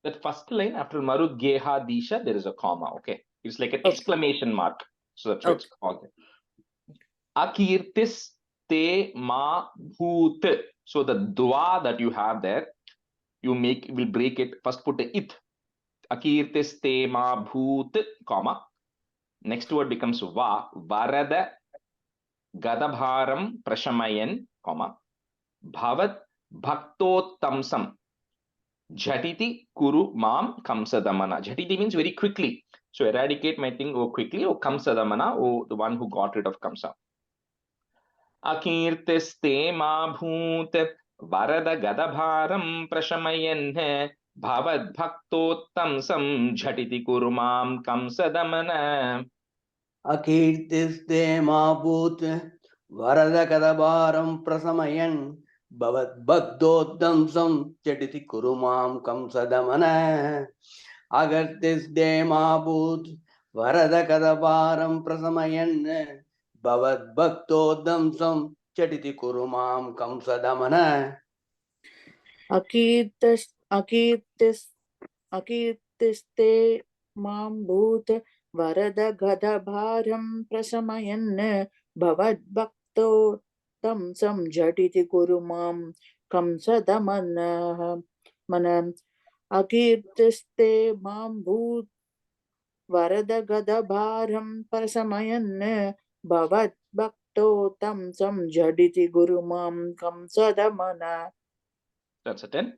That first line after Marudgeha Disha, there is a comma. Okay. It's like an exclamation mark. So that's why it's called. Akirtis te ma bhoot. So the dwa that you have there, will break it. First put the it. Akirtis te ma bhoot, comma. Next word becomes va. Varada gadabharam prashamayan, comma. Bhavat bhaktottamsam. Jhatiti kuru mam kamsadamana. Jhatiti means very quickly. So eradicate my thing quickly. Kamsadamana, the one who got rid of Kamsa. Akirtiste ma bhoot varada gadabharam prashamayan bhavad bhaktottamsam jhatiti kuru mam kamsadamana.
Akirtiste Mabhut Varada Kadabaram Prasamayan Bhavat Bhaktottamsam Chatiti Kurumam Kamsadamana. Agartiste Mabhut Varada Kadabaram Prasamayan Bhavat Bhaktottamsam Chatiti Kurumam Kamsadamana.
अकीर्तिस्ते मां भूत वरद गदभारं प्रशमयन् भवद्भक्तो तं संझटिति कुरु मां कंसदमनः अकीर्तिस्ते मां भूत वरद गदभारं प्रशमयन् भवद्भक्तो तं संझटिति कुरु मां कंसदमनः.
That's a 10.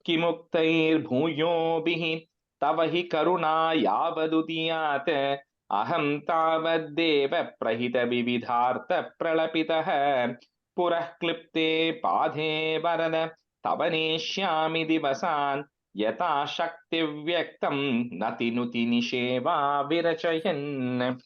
Kimuktair bhuyo bihi tavahi karuna yavadudiyat aham tavaddeva prahita vividhartha pralapitah purah klipte padhe varada tavaneshyami divasan yata shakti vyaktam natinuti nisheva virachayan.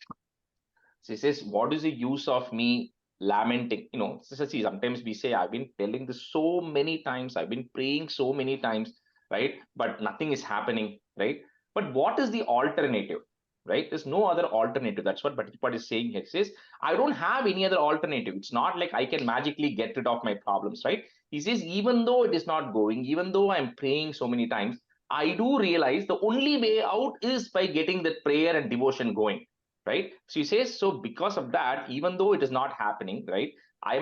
She says, what is the use of me lamenting? See, sometimes we say, I've been telling this so many times, I've been praying so many times, right? But nothing is happening, right? But what is the alternative, right? There's no other alternative. That's what Bhattacharya is saying here. He says, I don't have any other alternative. It's not like I can magically get rid of my problems, right? He says, even though it is not going, even though I'm praying so many times, I do realize the only way out is by getting that prayer and devotion going. Right. So he says, so because of that, even though it is not happening, right, I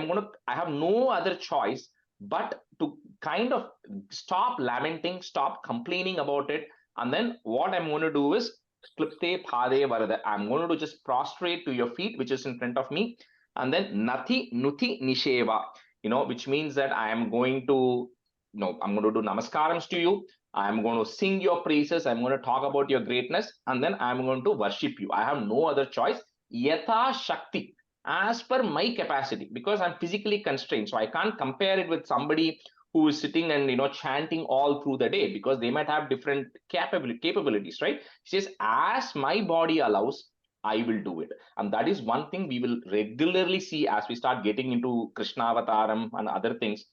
have no other choice but to kind of stop lamenting, stop complaining about it. And then what I'm going to do is klipte phade varada. I'm going to just prostrate to your feet, which is in front of me. And then nati nuti nisheva, which means that I am going to, I'm going to do namaskarams to you. I'm going to sing your praises. I'm going to talk about your greatness. And then I'm going to worship you. I have no other choice. Yatha Shakti, as per my capacity, because I'm physically constrained. So I can't compare it with somebody who is sitting and chanting all through the day, because they might have different capabilities, right? She says, as my body allows, I will do it. And that is one thing we will regularly see as we start getting into Krishna Avataram and other things.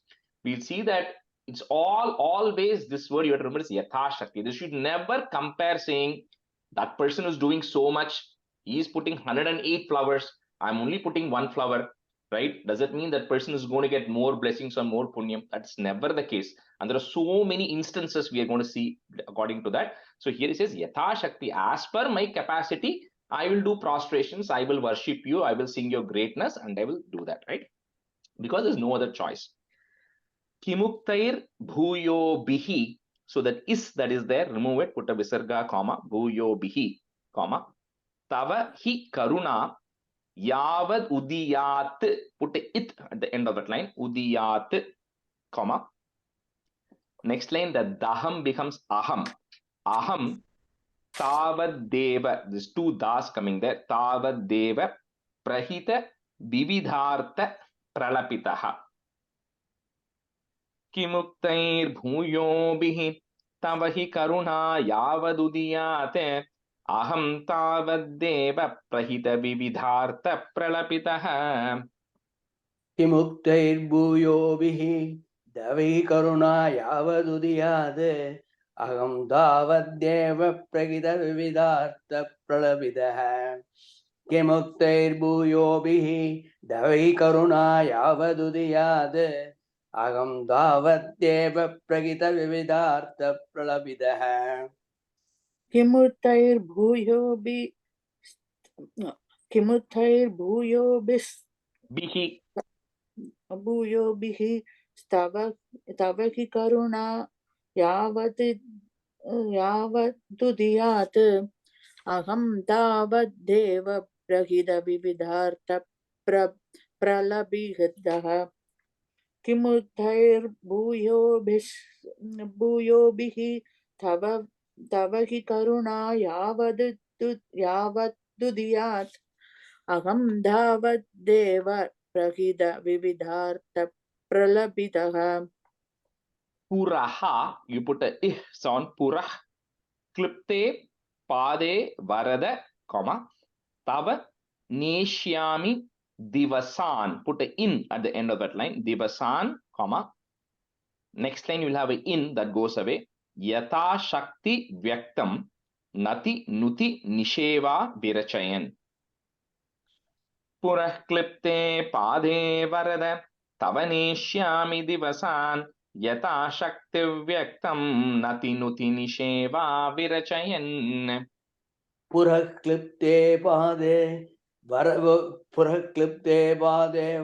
We'll see that it's always this word you have to remember is Yatha Shakti. This should never compare saying that person is doing so much. He is putting 108 flowers. I'm only putting 1 flower, right? Does it mean that person is going to get more blessings or more punyam? That's never the case. And there are so many instances we are going to see according to that. So here it says Yatha Shakti, as per my capacity, I will do prostrations, I will worship you, I will sing your greatness, and I will do that, right? Because there's no other choice. Kimuktair bhuyo bihi. So that is that is there, remove it, put a visarga, comma, bhuyo bihi, comma. Tava hi karuna yavad udiyat, put a it at the end of that line, udiyat, comma. Next line, the daham becomes aham. Aham Tavadeva, there's two das coming there. Tavadeva prahita vividhartha pralapitaha. Kimuktair bhuyobhihi tavahi karuna yavadudiyate aham tavadeva prahita vividhartha pralapitaha.
Kimuktairbhuyobihi davi karuna yavadudiyade aham davadeva pragita vividartha pralapidaha. Kimuktairbhuyobihi davi karuna yavadudiyade aham davadeva pragita vividartha pralapidaha.
Bihi
भूयोभिः तव हि करुणा यावदुदीयात् अहं तावद्देव प्रहितविविधार्थ प्रलभितः किमुद्धैर्भूयोभिः तव हि करुणा यावदुदीयात् अहं तावद्देव प्रहित विविधार्थ प्रलभितः.
Puraha, you put a ih sound, purah, klipte, pade, varada, comma, tava, neshyami, divasan, put a in at the end of that line, divasan, comma, next line you'll have a in that goes away, yata shakti vyaktam, nati nuti nisheva virachayan. Purah klipte, pade, varada, tava neshyami, divasan, Yata Shakti Vyaktam Nati Nuti Nisheva Virachayan.
Puraklipte pade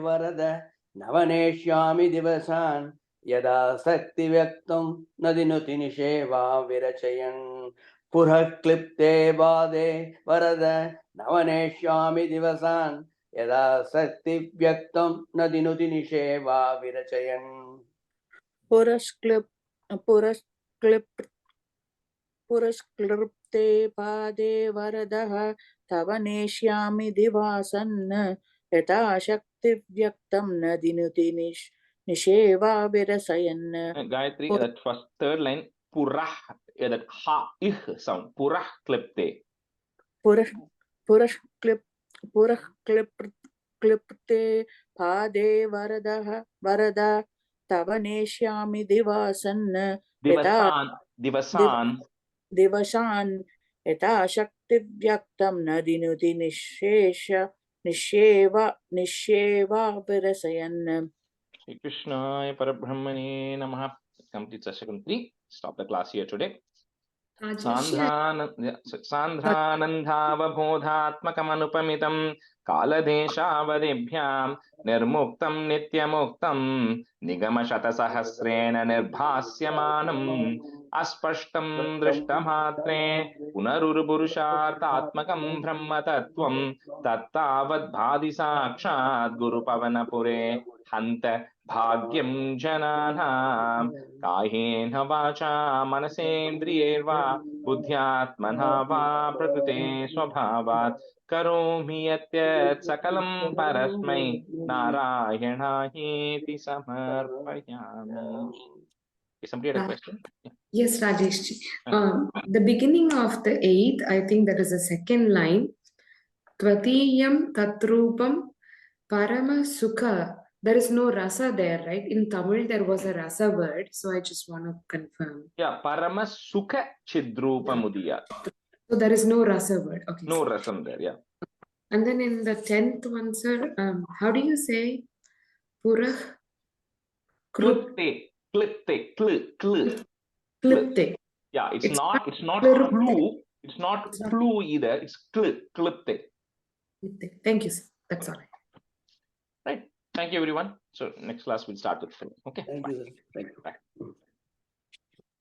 varada navaneshyami divasan yada sakti vyaktam nadinuti nisheva virachayan. Puraklipte pade varada navaneshyami divasan yada sakti vyaktam nadinuti nisheva virachayan.
पुरस्क्लृप्ते पादे वरदः तव नेष्यामि दिवासन् यथा शक्तिव्यक्तं न दिनुति निषेवा विरसयन्.
Gayatri, that first third line, Purah, that ha, ih sound, Purah Klipte.
पुरस्क्लिप्ते पादे वरदा तव नेष्यामि दिवासन् दिवसान् यथा शक्तिव्यक्तं न दिनुति निषेवा विरसयन्.
Shri Krishna Parabrahmane Namaha. Complete session 3. Stop the class here today. Sandhanandhavabodhatmakamanupamitam kaladeshavadebhyam nirmuktam nityamuktam nigamashatasahasrena nirbhasyamanam aspashtam drishtamatre punarurupurushartatmakam brahmatattvam tattavad bhadi sakshat gurupavanapure hanta bhagyam jananam कायेन वाचा मनसेन्द्रियैर्वा बुद्ध्यात्मना वा प्रकृते स्वभावात् करोमि यत् सकलं परस्मै नारायणायेति समर्पयामि. Somebody had a question?
Yes, Rajesh. The beginning of the 8th, I think that is the second line. Tvatiyam tatrupam parama sukha. There is no rasa there, right? In Tamil, there was a rasa word. So I just want to confirm.
Yeah, parama sukha chidrupamudiya.
So there is no rasa word. Okay.
No rasam there, yeah.
And then in the 10th one, sir, how do you say purah?
Klipte. Yeah, it's not flu. It's not flu either. It's klipte.
Thank you, sir. That's all.
Right. Thank you, everyone. So next class we'll start with flu. Okay.
Thank you, sir. Thank you.
Bye.